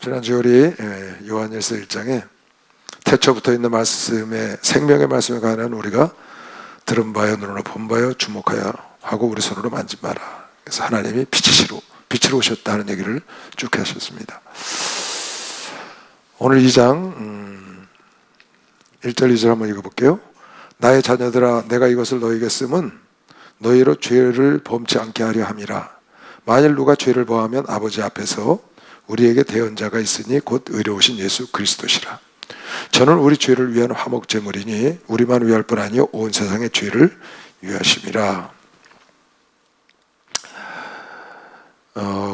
지난주 우리 요한일서 1장에 태초부터 있는 말씀에 생명의 말씀에 관한 우리가 들은 바여 눈으로 본 바여 주목하여 하고 우리 손으로 만진 바라. 그래서 하나님이 빛으로 오셨다는 얘기를 쭉 하셨습니다. 오늘 2장 1절 2절 한번 읽어볼게요. 나의 자녀들아 내가 이것을 너희에게 쓰면 너희로 죄를 범치 않게 하려 함이라. 만일 누가 죄를 범하면 아버지 앞에서 우리에게 대언자가 있으니 곧 의로우신 예수 그리스도시라. 저는 우리 죄를 위한 화목제물이니 우리만 위할 뿐 아니요 온 세상의 죄를 위하심이라.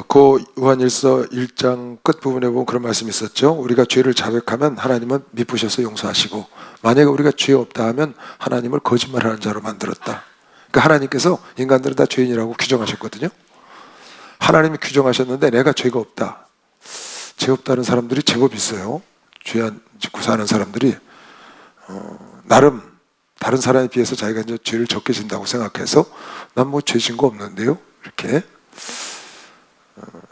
그 요한일서 1장 끝부분에 보면 그런 말씀이 있었죠. 우리가 죄를 자백하면 하나님은 미쁘셔서 용서하시고 만약에 우리가 죄 없다 하면 하나님을 거짓말하는 자로 만들었다. 그러니까 하나님께서 인간들은 다 죄인이라고 규정하셨거든요. 하나님이 규정하셨는데 내가 죄가 없다. 죄 없다는 사람들이 제법 있어요. 죄 안 짓고 사는 사람들이 나름 다른 사람에 비해서 자기가 이제 죄를 적게 진다고 생각해서 난 뭐 죄 진 거 없는데요. 이렇게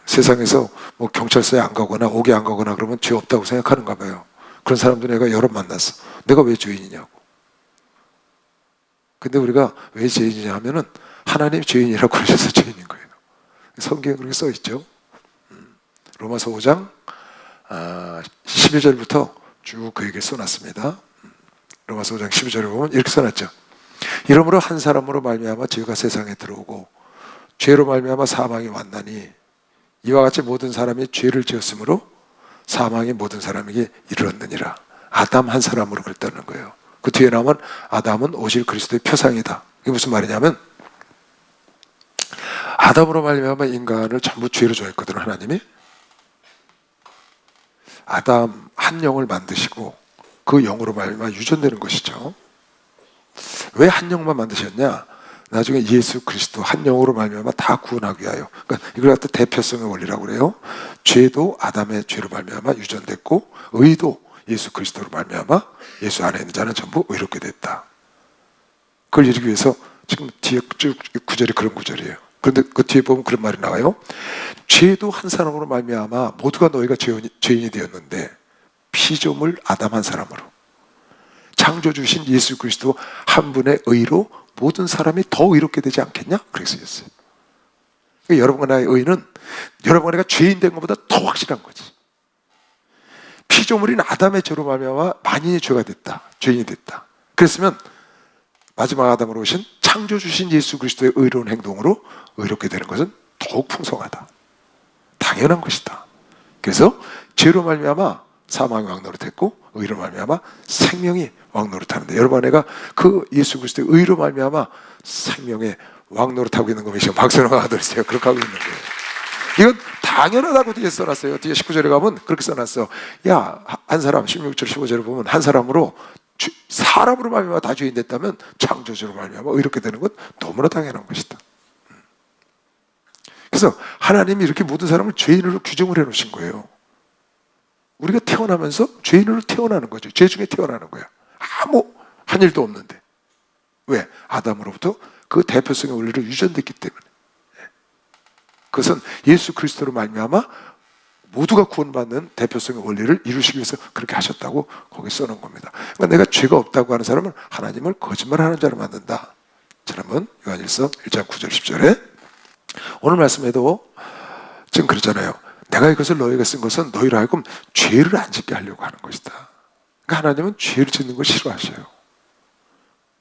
세상에서 뭐 경찰서에 안 가거나 옥에 안 가거나 그러면 죄 없다고 생각하는가 봐요. 그런 사람들 내가 여러 만났어. 내가 왜 죄인이냐고. 근데 우리가 왜 죄인이냐 하면은 하나님 죄인이라고 그러셔서 죄인인 거예요. 성경에 그렇게 써 있죠. 로마서 5장 12절부터 쭉 그 얘기를 써놨습니다. 로마서 5장 12절에 보면 이렇게 써놨죠. 이러므로 한 사람으로 말미암아 죄가 세상에 들어오고 죄로 말미암아 사망이 왔나니 이와 같이 모든 사람이 죄를 지었으므로 사망이 모든 사람에게 이르렀느니라. 아담 한 사람으로 그랬다는 거예요. 그 뒤에 나오면 아담은 오실 그리스도의 표상이다. 이게 무슨 말이냐면 아담으로 말미암아 인간을 전부 죄로 조했거든요. 하나님이 아담 한 영을 만드시고 그 영으로 말미암아 유전되는 것이죠. 왜 한 영만 만드셨냐? 나중에 예수 그리스도 한 영으로 말미암아 다 구원하기 위하여. 그러니까 이걸 갖다 대표성의 원리라고 그래요. 죄도 아담의 죄로 말미암아 유전됐고 의도 예수 그리스도로 말미암아 예수 안에 있는 자는 전부 의롭게 됐다. 그걸 이루기 위해서 지금 뒤에 쭉 구절이 그런 구절이에요. 그런데 그 뒤에 보면 그런 말이 나와요. 죄도 한 사람으로 말미암아 모두가 너희가 죄인이 되었는데 피조물 아담 한 사람으로 창조주신 예수 그리스도 한 분의 의로 모든 사람이 더 의롭게 되지 않겠냐? 그렇게 쓰였어요. 그러니까 여러분과 나의 의는 여러분과 내가 죄인 된 것보다 더 확실한 거지. 피조물인 아담의 죄로 말미암아 만인이 죄가 됐다. 죄인이 됐다. 그랬으면 마지막 아담으로 오신 창조주신 예수 그리스도의 의로운 행동으로 의롭게 되는 것은 더욱 풍성하다. 당연한 것이다. 그래서 죄로 말미암아 사망이 왕노릇했고 의로 말미암아 생명이 왕노릇하는데 여러분 내가 그 예수 그리스도의 의로 말미암아 생명의 왕노릇하고 있는 겁니다. 박수나 하더라고요. 그렇게 하고 있는 거예요. 이건 당연하다고 뒤에 써놨어요. 뒤에 19절에 가면 그렇게 써놨어요. 야, 한 사람 16절 15절에 보면 한 사람으로 사람으로 말미암아 다 죄인 됐다면 창조주로 말미암아 의롭게 되는 건 너무나 당연한 것이다. 그래서 하나님이 이렇게 모든 사람을 죄인으로 규정을 해놓으신 거예요. 우리가 태어나면서 죄인으로 태어나는 거죠. 죄 중에 태어나는 거야. 아무 한 일도 없는데. 왜? 아담으로부터 그 대표성의 원리를 유전됐기 때문에. 그것은 예수 그리스도로 말미암아 모두가 구원받는 대표성의 원리를 이루시기 위해서 그렇게 하셨다고 거기 써놓은 겁니다. 그러니까 내가 죄가 없다고 하는 사람은 하나님을 거짓말하는 자로 만든다. 지난번 요한일서 1장 9절 10절에 오늘 말씀에도 지금 그러잖아요. 내가 이것을 너희에게 쓴 것은 너희로 하여금 죄를 안 짓게 하려고 하는 것이다. 그러니까 하나님은 죄를 짓는 걸 싫어하셔요.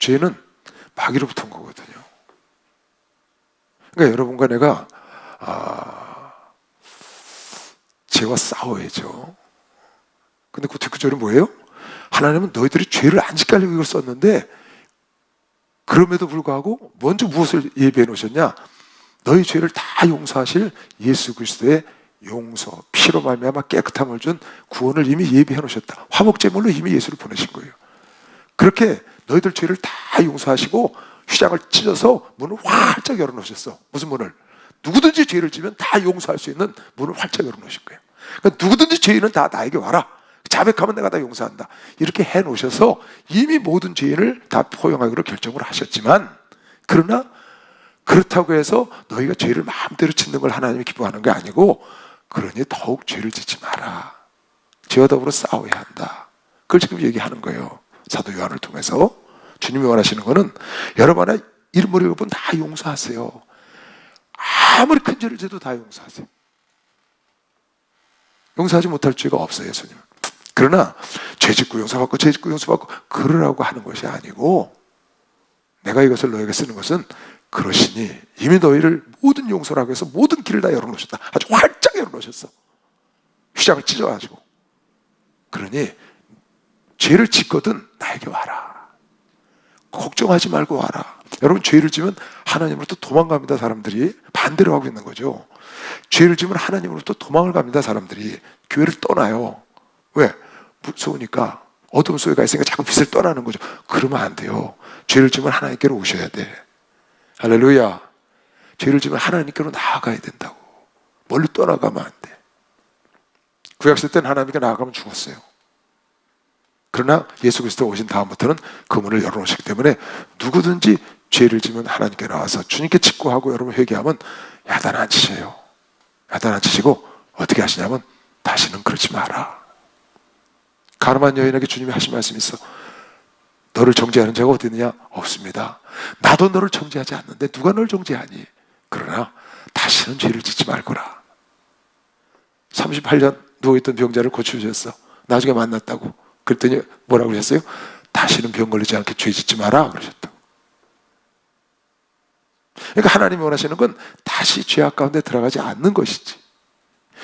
죄는 마귀로부터 온 거거든요. 그러니까 여러분과 내가 죄와 싸워야죠. 근데 그 뒷구절은 뭐예요? 하나님은 너희들이 죄를 안 짓게 하려고 이걸 썼는데 그럼에도 불구하고 먼저 무엇을 예비해 놓으셨냐? 너희 죄를 다 용서하실 예수 그리스도의 용서, 피로 말미암아 깨끗함을 준 구원을 이미 예비해 놓으셨다. 화목제물로 이미 예수를 보내신 거예요. 그렇게 너희들 죄를 다 용서하시고 휘장을 찢어서 문을 활짝 열어놓으셨어. 무슨 문을? 누구든지 죄를 지면 다 용서할 수 있는 문을 활짝 열어놓으신 거예요. 그러니까 누구든지 죄인은 다 나에게 와라. 자백하면 내가 다 용서한다. 이렇게 해놓으셔서 이미 모든 죄인을 다 포용하기로 결정을 하셨지만 그러나 그렇다고 해서 너희가 죄를 마음대로 짓는 걸 하나님이 기뻐하는 게 아니고 그러니 더욱 죄를 짓지 마라. 죄와 더불어 싸워야 한다. 그걸 지금 얘기하는 거예요. 사도 요한을 통해서. 주님이 원하시는 거는 여러분의 이름 어려운 분 다 용서하세요. 아무리 큰 죄를 져도 다 용서하세요. 용서하지 못할 죄가 없어요, 예수님은. 그러나 죄 짓고 용서받고 죄 짓고 용서받고 그러라고 하는 것이 아니고, 내가 이것을 너에게 쓰는 것은 그러시니 이미 너희를 모든 용서라고 해서 모든 길을 다 열어놓으셨다. 아주 활짝 열어놓으셨어. 휘장을 찢어가지고. 그러니 죄를 짓거든 나에게 와라. 걱정하지 말고 와라. 여러분, 죄를 지면 하나님으로부터 도망갑니다. 사람들이 반대로 하고 있는 거죠. 죄를 지면 하나님으로부터 도망을 갑니다. 사람들이 교회를 떠나요. 왜? 무서우니까. 어둠 속에 가 있으니까 자꾸 빛을 떠나는 거죠. 그러면 안 돼요. 죄를 지면 하나님께로 오셔야 돼. 할렐루야. 죄를 지면 하나님께로 나아가야 된다고. 멀리 떠나가면 안 돼. 구약시대 때는 하나님께 나아가면 죽었어요. 그러나 예수 그리스도 오신 다음부터는 그 문을 열어놓으시기 때문에 누구든지 죄를 지면 하나님께 나와서 주님께 직구하고 여러분 회개하면 야단 안 치셔요. 야단 안 치시고 어떻게 하시냐면 다시는 그러지 마라. 가늠한 여인에게 주님이 하신 말씀이 있어. 너를 정죄하는 자가 어디 있느냐? 없습니다. 나도 너를 정죄하지 않는데 누가 너를 정죄하니? 그러나 다시는 죄를 짓지 말거라. 38년 누워있던 병자를 고쳐주셨어. 나중에 만났다고. 그랬더니 뭐라고 그러셨어요? 다시는 병 걸리지 않게 죄 짓지 마라 그러셨다고. 그러니까 하나님이 원하시는 건 다시 죄악 가운데 들어가지 않는 것이지.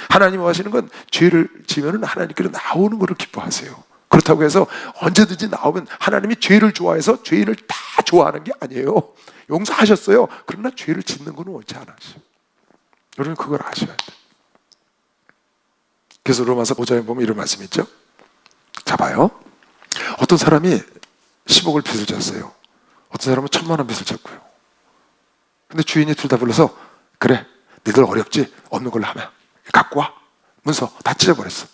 하나님이 원하시는 건 죄를 지면은 하나님께로 나오는 것을 기뻐하세요. 그렇다고 해서 언제든지 나오면 하나님이 죄를 좋아해서 죄인을 다 좋아하는 게 아니에요. 용서하셨어요. 그러나 죄를 짓는 건 원치 않으세요. 여러분 그걸 아셔야 돼요. 그래서 로마서 5장에 보면 이런 말씀이 있죠. 자 봐요. 어떤 사람이 10억을 빚을 졌어요. 어떤 사람은 1,000만 원 빚을 졌고요. 근데 주인이 둘 다 불러서 그래 니들 어렵지? 없는 걸로 하면 갖고 와. 문서 다 찢어버렸어.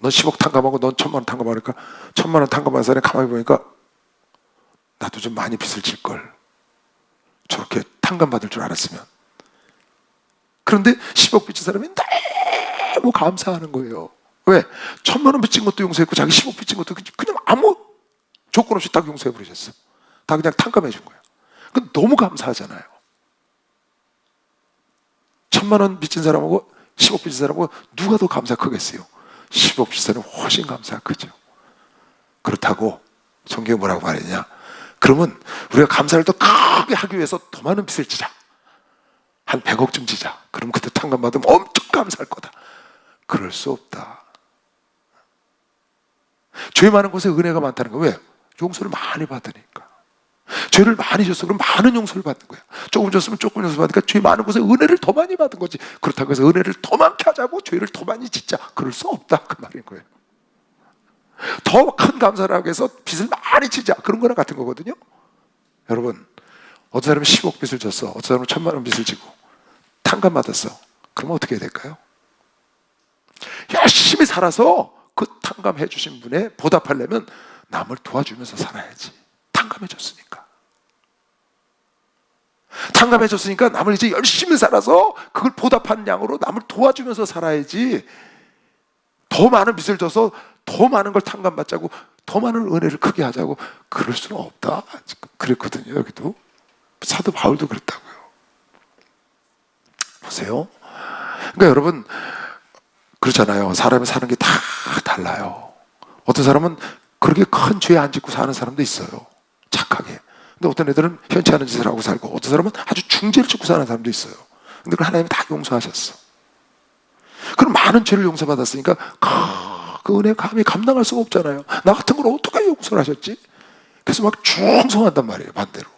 넌 10억 탕감하고 넌 1,000만 원 탕감하니까 1,000만 원 탕감한 사람이 가만히 보니까 나도 좀 많이 빚을 질걸. 저렇게 탕감받을 줄 알았으면. 그런데 10억 빚진 사람이 너무 감사하는 거예요. 왜? 1,000만 원 빚진 것도 용서했고 자기 10억 빚진 것도 그냥 아무 조건 없이 딱 용서해버리셨어. 다 그냥 탕감해 준 거야. 그건 너무 감사하잖아요. 1,000만 원 빚진 사람하고 10억 빚진 사람하고 누가 더 감사 크겠어요? 10억 빚진 사람은 훨씬 감사 크죠. 그렇다고 성경이 뭐라고 말했냐? 그러면 우리가 감사를 더 크게 하기 위해서 더 많은 빚을 지자. 한 100억쯤 지자. 그럼 그때 탕감받으면 엄청 감사할 거다. 그럴 수 없다. 죄 많은 곳에 은혜가 많다는 거 왜? 용서를 많이 받으니까. 죄를 많이 졌어. 그럼 많은 용서를 받는 거야. 조금 졌으면 조금 용서 받으니까 죄 많은 곳에 은혜를 더 많이 받은 거지. 그렇다고 해서 은혜를 더 많게 하자고 죄를 더 많이 짓자. 그럴 수 없다. 그 말인 거예요. 더 큰 감사를 하기 위해서 빚을 많이 지자. 그런 거랑 같은 거거든요. 여러분, 어떤 사람은 10억 빚을 졌어. 어떤 사람은 1,000만 원 빚을 지고 탕감 받았어. 그러면 어떻게 해야 될까요? 열심히 살아서 그 탕감해 주신 분에 보답하려면 남을 도와주면서 살아야지. 탕감해 줬으니까. 탕감해 줬으니까 남을 이제 열심히 살아서 그걸 보답한 양으로 남을 도와주면서 살아야지. 더 많은 빚을 져서 더 많은 걸 탕감받자고 더 많은 은혜를 크게 하자고 그럴 수는 없다. 그랬거든요. 여기도 사도 바울도 그랬다고요. 보세요. 그러니까 여러분 그렇잖아요. 사람이 사는 게 다 달라요. 어떤 사람은 그렇게 큰 죄 안 짓고 사는 사람도 있어요. 착하게. 근데 어떤 애들은 현치 않은 짓을 하고 살고 어떤 사람은 아주 중죄를 짓고 사는 사람도 있어요. 근데 그걸 하나님이 다 용서하셨어. 그럼 많은 죄를 용서받았으니까 그 은혜 감히 감당할 수가 없잖아요. 나 같은 걸 어떻게 용서를 하셨지? 그래서 막 충성한단 말이에요. 반대로.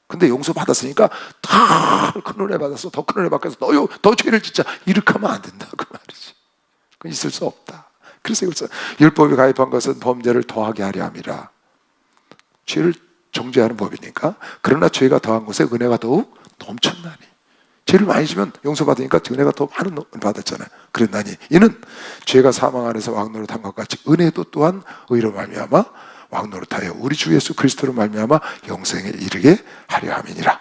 근데 용서받았으니까 더 큰 은혜 받았어. 더 큰 은혜 받아서 더 죄를 짓자. 이렇게 하면 안 된다. 그 말이지. 그건 있을 수 없다. 그래서 율법이 가입한 것은 범죄를 더하게 하려 함이라. 죄를 정죄하는 법이니까. 그러나 죄가 더한 곳에 은혜가 더욱 넘쳤나니. 죄를 많이 지면 용서받으니까 은혜가 더 많은 은혜 받았잖아요. 그랬나니 이는 죄가 사망 안에서 왕노릇한 것 같이 은혜도 또한 의로 말미암아 왕노릇하여 우리 주 예수 그리스도로 말미암아 영생에 이르게 하려 함이니라.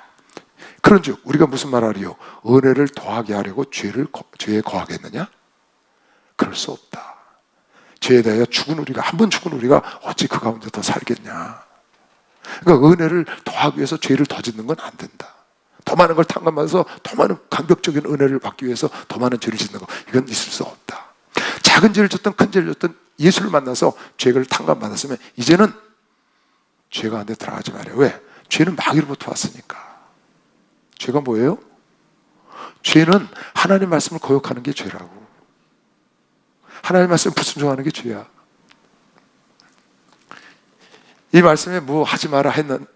그런즉 우리가 무슨 말하리요? 은혜를 더하게 하려고 죄에 거하겠느냐? 그럴 수 없다. 죄에 대하여 죽은 우리가, 한 번 죽은 우리가 어찌 그 가운데 더 살겠냐. 그러니까 은혜를 더하기 위해서 죄를 더 짓는 건 안 된다. 더 많은 걸 탕감받아서 더 많은 감격적인 은혜를 받기 위해서 더 많은 죄를 짓는 거, 이건 있을 수 없다. 작은 죄를 졌든 큰 죄를 졌든 예수를 만나서 죄를 탕감받았으면 이제는 죄가 안에 들어가지 말아요. 왜? 죄는 마귀로부터 왔으니까. 죄가 뭐예요? 죄는 하나님 말씀을 거역하는 게 죄라고. 하나님 말씀을 불순종하는 게 죄야. 이 말씀에 뭐 하지 마라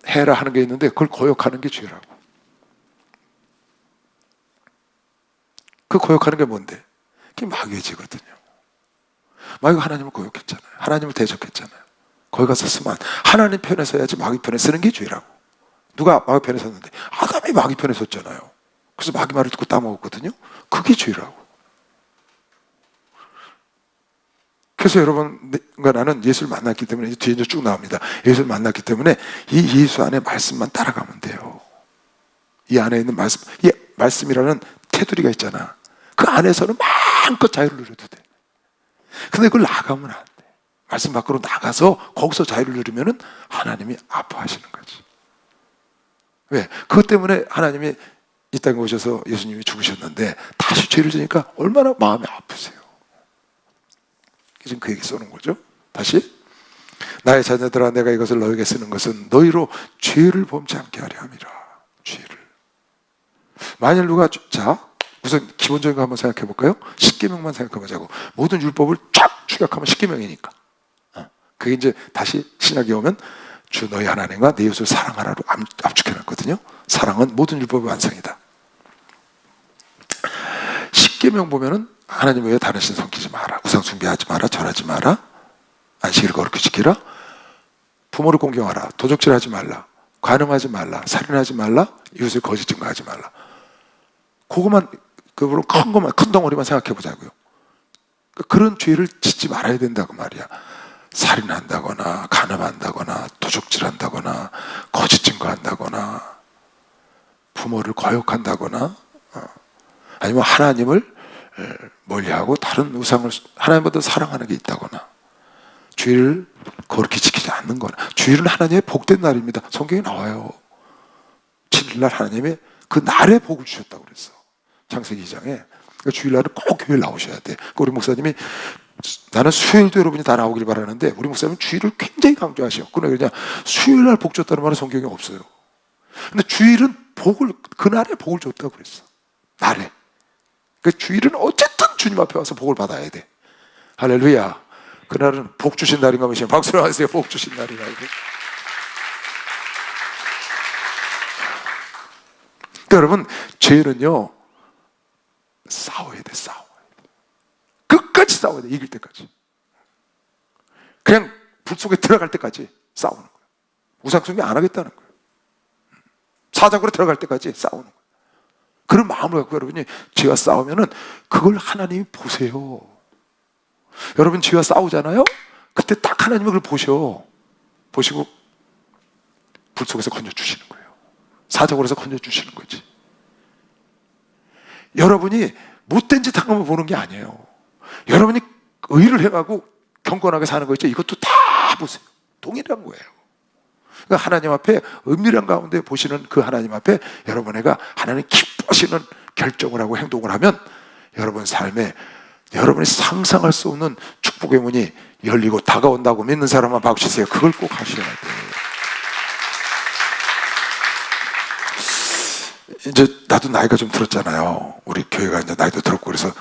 해라 하는 게 있는데 그걸 거역하는 게 죄라고. 그 거역하는 게 뭔데? 그게 마귀의 죄거든요. 마귀가 하나님을 거역했잖아요. 하나님을 대적했잖아요. 거기 가서 쓰면 하나님 편에 서야지 마귀 편에 쓰는 게 죄라고. 누가 마귀 편에 섰는데? 아담이 마귀 편에 섰잖아요. 그래서 마귀 말을 듣고 따먹었거든요. 그게 죄라고. 그래서 여러분과 나는 예수를 만났기 때문에, 뒤에 이제 쭉 나옵니다. 예수를 만났기 때문에 이 예수 안에 말씀만 따라가면 돼요. 이 안에 있는 말씀, 이 말씀이라는 테두리가 있잖아. 그 안에서는 마음껏 자유를 누려도 돼. 근데 그걸 나가면 안 돼. 말씀 밖으로 나가서 거기서 자유를 누리면은 하나님이 아파하시는 거지. 왜? 그것 때문에 하나님이 이 땅에 오셔서 예수님이 죽으셨는데 다시 죄를 지니까 얼마나 마음이 아프세요. 지금 그 얘기 쏘는 거죠. 다시, 나의 자녀들아, 내가 이것을 너에게 쓰는 것은 너희로 죄를 범치 않게 하려 함이라. 죄를. 만일 누가, 자, 우선 기본적인 거 한번 생각해 볼까요? 십계명만 생각해 보자고. 모든 율법을 쫙 축약하면 십계명이니까. 그게 이제 다시 신약에 오면 주 너희 하나님과 내 이웃을 사랑하라로 압축해 놨거든요. 사랑은 모든 율법의 완성이다. 십계명 보면은 하나님 외에 다른 신 섬기지 마라, 우상 숭배하지 마라, 절하지 마라, 안식일을 거룩히 지키라, 부모를 공경하라, 도적질하지 말라, 간음하지 말라, 살인하지 말라, 이웃을 거짓 증거하지 말라. 그거만, 그거로 큰 것만, 큰 덩어리만 생각해 보자고요. 그런 죄를 짓지 말아야 된다고 말이야. 살인한다거나, 간음한다거나, 도적질한다거나, 거짓 증거한다거나, 부모를 거역한다거나, 아니면 하나님을 멀리하고 다른 우상을 하나님보다 사랑하는 게 있다거나, 주일을 그렇게 지키지 않는 거나. 주일은 하나님의 복된 날입니다. 성경에 나와요. 7일날 하나님의 그 날에 복을 주셨다고 그랬어. 창세기 2장에. 그러니까 주일날은 꼭 교회에 나오셔야 돼. 우리 목사님이, 나는 수요일도 여러분이 다 나오길 바라는데 우리 목사님은 주일을 굉장히 강조하셔. 그러냐, 수요일날 복 줬다는 말은 성경에 없어요. 근데 주일은 복을, 그날에 복을 줬다고 그랬어. 날에. 그 주일은 어쨌든 주님 앞에 와서 복을 받아야 돼. 할렐루야. 그날은 복 주신 날인가 보시면 박수를 하세요. 복 주신 날이라. 그러니까 여러분, 죄는요 싸워야 돼. 싸워야 돼. 끝까지 싸워야 돼. 이길 때까지. 그냥 불 속에 들어갈 때까지 싸우는 거예요. 우상숭배 안 하겠다는 거예요. 사자굴에 들어갈 때까지 싸우는 거예요. 그런 마음을 갖고 여러분이 죄와 싸우면은 그걸 하나님이 보세요. 여러분 죄와 싸우잖아요? 그때 딱 하나님이 그걸 보시고 불 속에서 건져주시는 거예요. 사자굴에서 건져주시는 거지. 여러분이 못된 짓 한 것만 보는 게 아니에요. 여러분이 의를 해가고 경건하게 사는 거 있죠? 이것도 다 보세요. 동일한 거예요. 그러니까 하나님 앞에 은밀한 가운데 보시는 그 하나님 앞에 여러분애가 하나님 기뻐하시는 결정을 하고 행동을 하면 여러분 삶에 여러분이 상상할 수 없는 축복의 문이 열리고 다가온다고 믿는 사람만 박수 치세요. 그걸 꼭 하셔야 돼요. 이제 나도 나이가 좀 들었잖아요. 우리 교회가 이제 나이도 들었고 그래서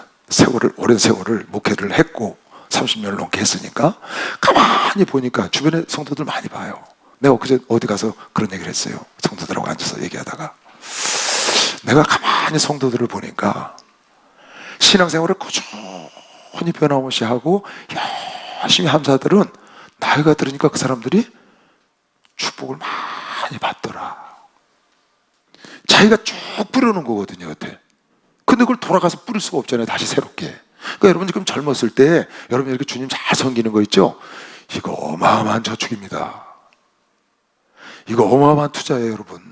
오랜 세월을 목회를 했고 30년을 넘게 했으니까 가만히 보니까 주변에 성도들 많이 봐요. 내가 그제 어디 가서 그런 얘기를 했어요. 성도들하고 앉아서 얘기하다가 내가 가만히 성도들을 보니까 신앙생활을 꾸준히 변함없이 하고 열심히 한 자들은 나이가 들으니까 그 사람들이 축복을 많이 받더라. 자기가 쭉 뿌려놓은 거거든요, 그때. 근데 그걸 돌아가서 뿌릴 수가 없잖아요, 다시 새롭게. 그러니까 여러분 지금 젊었을 때 여러분 이렇게 주님 잘 섬기는 거 있죠? 이거 어마어마한 저축입니다. 이거 어마어마한 투자예요, 여러분.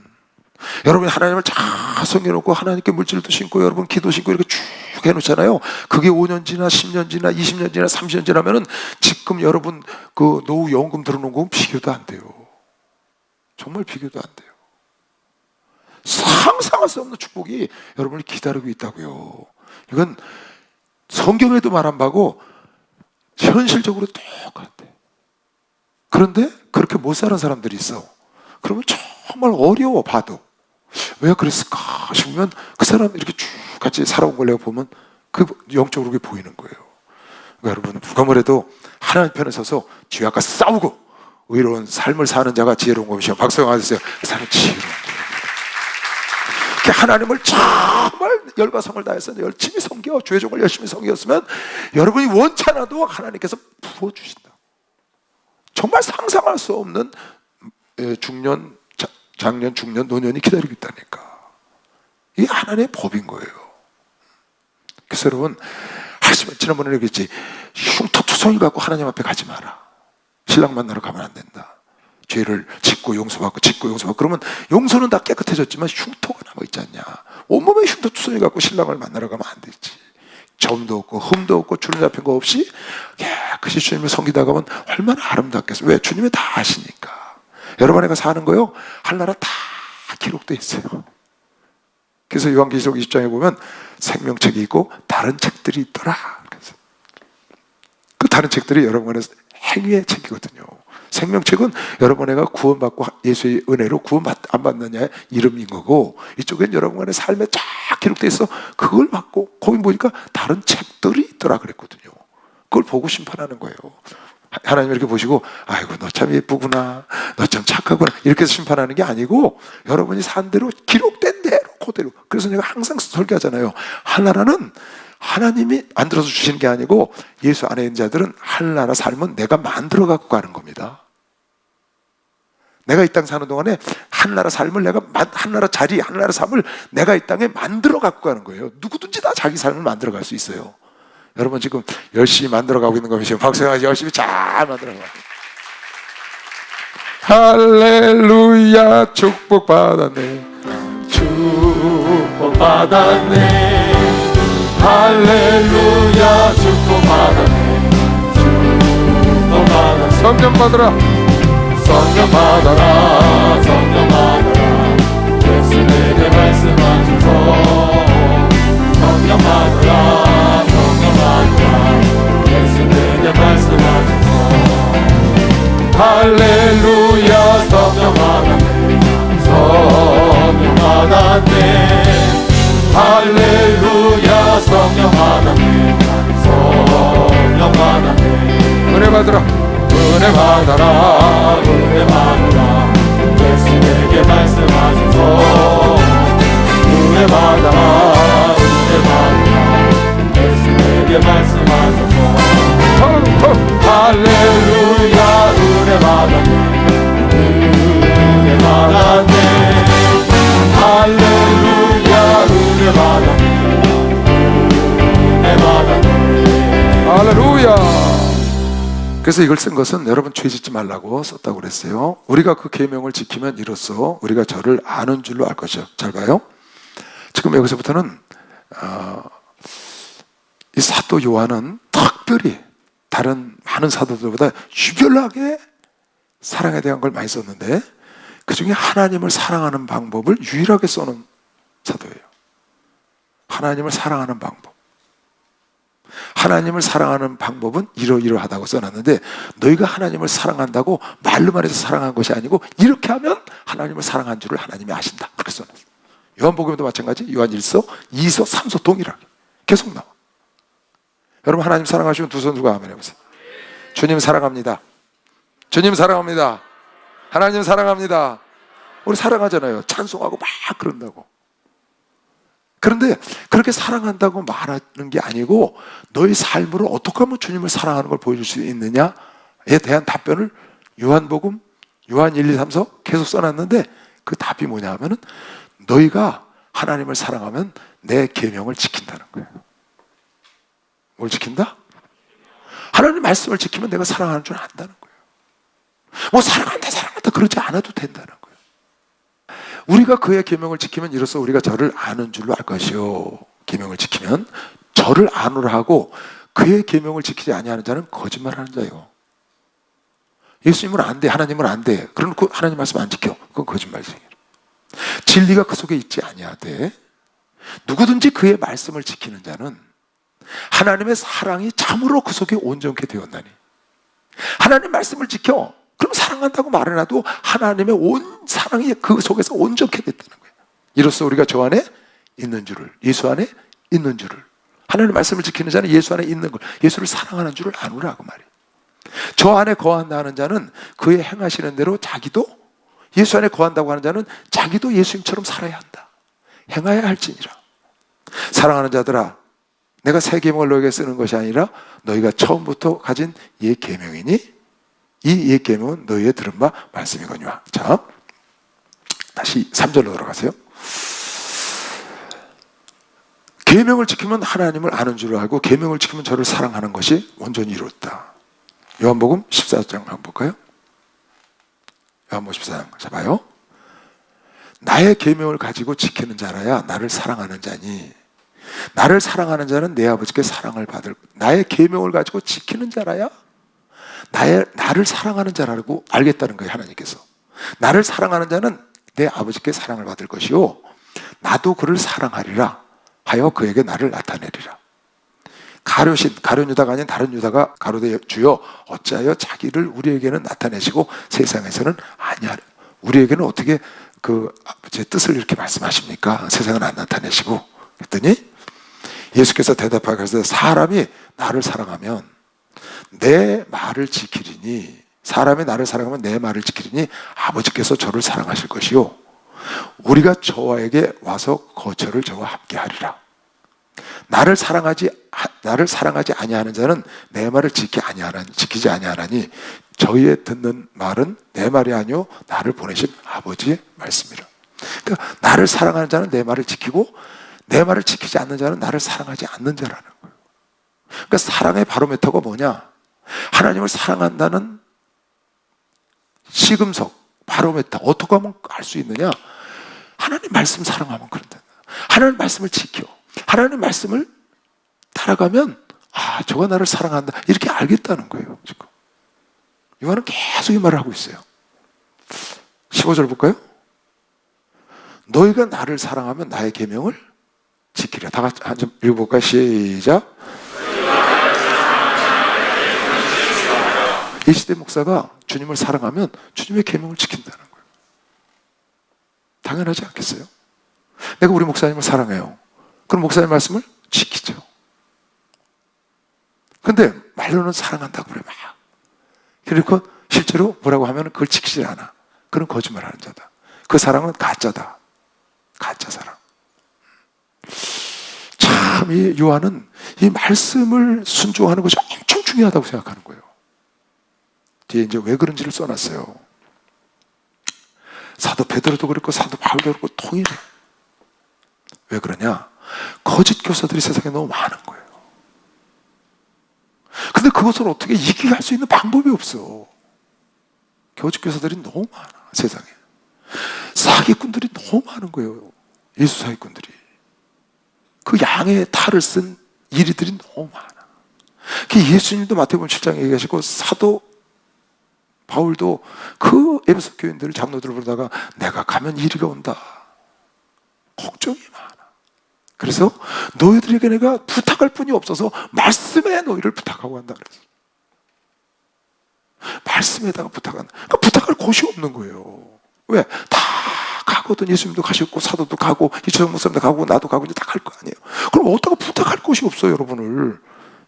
여러분이 하나님을 잘 섬겨놓고 하나님께 물질도 신고 여러분 기도 신고 이렇게 쭉 해놓잖아요. 그게 5년 지나 10년 지나 20년 지나 30년 지나면은 지금 여러분 그 노후연금 들어놓은 건 비교도 안 돼요. 정말 비교도 안 돼요. 상상할 수 없는 축복이 여러분을 기다리고 있다고요. 이건 성경에도 말한 바고 현실적으로 똑같아. 그런데 그렇게 못 사는 사람들이 있어. 그러면 정말 어려워 봐도. 왜 그랬을까 싶으면 그 사람 이렇게 쭉 같이 살아온 걸 내가 보면 그 영적으로 그게 보이는 거예요. 그러니까 여러분 누가 뭐래도 하나님 편에 서서 죄악과 싸우고 의로운 삶을 사는 자가 지혜로운 것이요. 박수 한번 주세요. 그 사람은 지혜로운 거예요. 하나님을 정말 열과 성을 다해서 열심히 섬겨 죄종을 열심히 섬겼으면 여러분이 원치 않아도 하나님께서 부어주신다. 정말 상상할 수 없는 중년, 장년, 중년, 노년이 기다리고 있다니까. 이게 하나님의 법인 거예요. 그래서 여러분 하시면 지난번에 얘기했지, 흉터투성이 갖고 하나님 앞에 가지 마라. 신랑 만나러 가면 안 된다. 죄를 짓고 용서받고 짓고 용서받고 그러면 용서는 다 깨끗해졌지만 흉터가 남아있지 않냐. 온몸에 흉터투성이 갖고 신랑을 만나러 가면 안 되지. 점도 없고 흠도 없고 주름 잡힌 거 없이 깨끗이 주님을 섬기다 가면 얼마나 아름답겠어요. 왜? 주님이 다 아시니까. 여러분 애가 사는 거요 하나하나 다 기록되어 있어요. 그래서 요한계시록 20장에 보면 생명책이 있고 다른 책들이 있더라. 그래서 그 다른 책들이 여러분의 행위의 책이거든요. 생명책은 여러분애가 구원받고 예수의 은혜로 구원 안 받느냐의 이름인 거고, 이쪽엔 여러분의 삶에 쫙 기록되어 있어. 그걸 받고 거기 보니까 다른 책들이 있더라 그랬거든요. 그걸 보고 심판하는 거예요. 하나님 이렇게 보시고 아이고 너 참 예쁘구나, 너 참 착하구나 이렇게 해서 심판하는 게 아니고 여러분이 산 대로 기록된 대로 그대로. 그래서 내가 항상 설교하잖아요. 하나라는 하나님이 만들어서 주시는 게 아니고 예수 안에 있는 자들은 하나라 삶은 내가 만들어 갖고 가는 겁니다. 내가 이 땅 사는 동안에 하나라 삶을 내가 하나라 자리, 하나라 삶을 내가 이 땅에 만들어 갖고 가는 거예요. 누구든지 다 자기 삶을 만들어 갈 수 있어요. 여러분 지금 열심히 만들어 가고 있는 겁니다. 박수가 열심히 잘 만들어 가고. 할렐루야 축복 받았네. 축복 받았네. 할렐루야 축복 받았네. 축복 받았네. 성령 받으라. 성령 받아라. 성령 받아라. 예수님의 말씀하셔서 성령 받아라. 성령 받아라. 예수님의 말씀하셔서 할렐루야 성령 받았네. 성령 받았네. 할렐루야 성령 받았네. 성령 받았네. 은혜 받으라. 은혜 받아라. 은혜 받아라. 예수에게 말씀하셔서 은혜 받아라. 은혜 받아라. 예수에게 말씀하셔서 할렐루야 은혜 받았네. 은혜 받았네. 할렐루야 은혜 받았네. 은혜 받았네. 할렐루야. 그래서 이걸 쓴 것은 여러분 죄 짓지 말라고 썼다고 그랬어요. 우리가 그 계명을 지키면 이로써 우리가 저를 아는 줄로 알 것이요. 잘 봐요. 지금 여기서부터는 이 사도 요한은 특별히 다른 많은 사도들보다 유별나게 사랑에 대한 걸 많이 썼는데 그 중에 하나님을 사랑하는 방법을 유일하게 써놓은 사도예요. 하나님을 사랑하는 방법. 하나님을 사랑하는 방법은 이러이러하다고 써놨는데 너희가 하나님을 사랑한다고 말로만 해서 사랑한 것이 아니고 이렇게 하면 하나님을 사랑한 줄을 하나님이 아신다. 그렇게 써놨어요. 요한복음도 마찬가지. 요한 1서, 2서, 3서 동일하게 계속 나와. 여러분 하나님 사랑하시면 두 손 들고 아멘 해보세요. 주님 사랑합니다. 주님 사랑합니다. 하나님 사랑합니다. 우리 사랑하잖아요. 찬송하고 막 그런다고. 그런데 그렇게 사랑한다고 말하는 게 아니고 너의 삶으로 어떻게 하면 주님을 사랑하는 걸 보여줄 수 있느냐에 대한 답변을 요한복음, 요한 1, 2, 3서 계속 써놨는데 그 답이 뭐냐 하면은 너희가 하나님을 사랑하면 내 계명을 지킨다는 거예요. 뭘 지킨다? 하나님 말씀을 지키면 내가 사랑하는 줄 안다는 거예요. 뭐 사랑한다 그러지 않아도 된다는 거예요. 우리가 그의 계명을 지키면 이로써 우리가 저를 아는 줄로 알 것이요. 계명을 지키면 저를 아노라 하고 그의 계명을 지키지 아니하는 자는 거짓말하는 자요. 예수님은 안 돼, 하나님은 안 돼. 그러놓고 하나님 말씀 안 지켜. 그건 거짓말이지. 진리가 그 속에 있지 아니하되 누구든지 그의 말씀을 지키는 자는 하나님의 사랑이 참으로 그 속에 온전케 되었나니. 하나님 말씀을 지켜. 그럼 사랑한다고 말해놔도 하나님의 온 사랑이 그 속에서 온전케 됐다는 거예요. 이로써 우리가 저 안에 있는 줄을, 예수 안에 있는 줄을, 하나님 말씀을 지키는 자는 예수 안에 있는 걸, 예수를 사랑하는 줄을 아노라 그 말이에요. 저 안에 거한다 하는 자는 그의 행하시는 대로 자기도, 예수 안에 거한다고 하는 자는 자기도 예수님처럼 살아야 한다. 행하야 할지니라. 사랑하는 자들아, 내가 새 계명을 너에게 쓰는 것이 아니라 너희가 처음부터 가진 옛 계명이니 이 옛 계명은 너희의 들은 바 말씀이거니와. 자, 다시 3절로 들어가세요. 계명을 지키면 하나님을 아는 줄 알고 계명을 지키면 저를 사랑하는 것이 온전히 이루었다. 요한복음 14장 한번 볼까요? 요한복음 14장 잡아요. 나의 계명을 가지고 지키는 자라야 나를 사랑하는 자니 나를 사랑하는 자는 내 아버지께 사랑을 받을, 나의 계명을 가지고 지키는 자라야 나를 사랑하는 자라고 알겠다는 거예요. 하나님께서 나를 사랑하는 자는 내 아버지께 사랑을 받을 것이요 나도 그를 사랑하리라 하여 그에게 나를 나타내리라. 가룟 유다가 아닌 다른 유다가 가로되 주여 어찌하여 자기를 우리에게는 나타내시고 세상에서는 아니하려. 우리에게는 어떻게 제 뜻을 이렇게 말씀하십니까? 세상은 안 나타내시고. 그랬더니 예수께서 대답하셔서 사람이 나를 사랑하면 내 말을 지키리니, 사람이 나를 사랑하면 내 말을 지키리니 아버지께서 저를 사랑하실 것이요 우리가 저에게 와서 거처를 저와 함께 하리라. 나를 사랑하지 아니하는 자는 내 말을 지키지 아니하나니 저희의 듣는 말은 내 말이 아니요 나를 보내신 아버지의 말씀이라. 그러니까 나를 사랑하는 자는 내 말을 지키고 내 말을 지키지 않는 자는 나를 사랑하지 않는 자라는 거예요. 그러니까 사랑의 바로미터가 뭐냐? 하나님을 사랑한다는 시금석, 바로미터 어떻게 하면 알 수 있느냐? 하나님 말씀 사랑하면 그런다. 하나님 말씀을 지켜, 하나님 말씀을 따라가면 저가 나를 사랑한다 이렇게 알겠다는 거예요. 지금 요한은 계속 이 말을 하고 있어요. 15절 볼까요? 너희가 나를 사랑하면 나의 계명을 지키라. 다 같이 한 점 읽어볼까요? 시작. 이 시대 목사가 주님을 사랑하면 주님의 계명을 지킨다는 거예요. 당연하지 않겠어요? 내가 우리 목사님을 사랑해요. 그럼 목사님 말씀을 지키죠. 근데 말로는 사랑한다고 그래 막. 그리고 실제로 뭐라고 하면 그걸 지키지 않아. 그런 거짓말하는 자다. 그 사랑은 가짜다. 가짜 사랑. 참 이 요한은 이 말씀을 순종하는 것이 엄청 중요하다고 생각하는 거예요. 뒤에 이제 왜 그런지를 써놨어요. 사도 베드로도 그렇고 사도 바울도 그렇고 통일해. 왜 그러냐? 거짓 교사들이 세상에 너무 많은 거예요. 근데 그것을 어떻게 이기게 할 수 있는 방법이 없어. 거짓 교사들이 너무 많아, 세상에. 사기꾼들이 너무 많은 거예요. 예수 사기꾼들이. 그 양의 탈을 쓴 이리들이 너무 많아. 예수님도 마태복음 7장에 얘기하시고 사도 바울도 그 에베소 교인들을 장로들을 부르다가 내가 가면 이리가 온다. 걱정이 많아. 그래서 너희들에게 내가 부탁할 뿐이 없어서 말씀에 너희를 부탁하고 한다 그랬어. 말씀에다가 부탁한다. 그러니까 부탁할 곳이 없는 거예요. 왜? 다 가거든. 예수님도 가셨고 사도도 가고 이철성 목사님도 가고 나도 가고 이제 다 갈 거 아니에요. 그럼 어디다가 부탁할 곳이 없어요, 여러분을.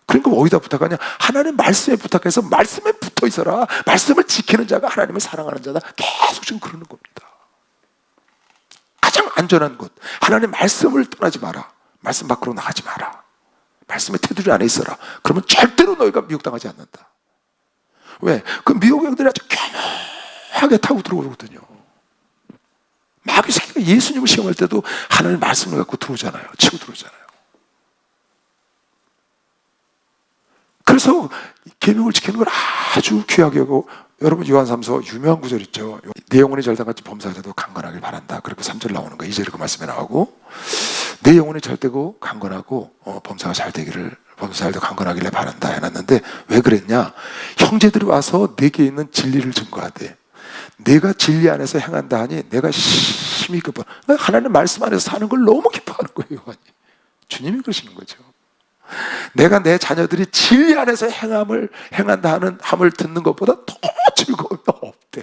그러니까 어디다 부탁하냐? 하나님 말씀에 부탁해서 말씀에 붙어 있어라. 말씀을 지키는 자가 하나님을 사랑하는 자다. 계속 지금 그러는 겁니다. 가장 안전한 곳, 하나님 말씀을 떠나지 마라. 말씀 밖으로 나가지 마라. 말씀의 테두리 안에 있어라. 그러면 절대로 너희가 미혹당하지 않는다. 왜? 그 미혹형들이 아주 교묘하게 타고 들어오거든요. 마귀 새끼가 예수님을 시험할 때도 하나님 말씀을 갖고 들어오잖아요. 치고 들어오잖아요. 그래서 계명을 지키는 걸 아주 귀하게 하고, 여러분 요한삼서 유명한 구절 있죠. 내 영혼이 절단같이 범사자도 강건하길 바란다. 그리고 3절 나오는 거, 2절 그 말씀에 나오고, 내 영혼이 잘되고 강건하고 범사가 잘되기를, 범사 잘되고 강건하기를 바란다 해놨는데 왜 그랬냐? 형제들이 와서 내게 있는 진리를 증거하되 내가 진리 안에서 행한다 하니 내가 심히 기뻐. 하나님 말씀 안에서 사는 걸 너무 기뻐하는 거예요. 요한이. 주님이 그러시는 거죠. 내가 내 자녀들이 진리 안에서 행한다 하는 함을 듣는 것보다 더 즐거움이 없대.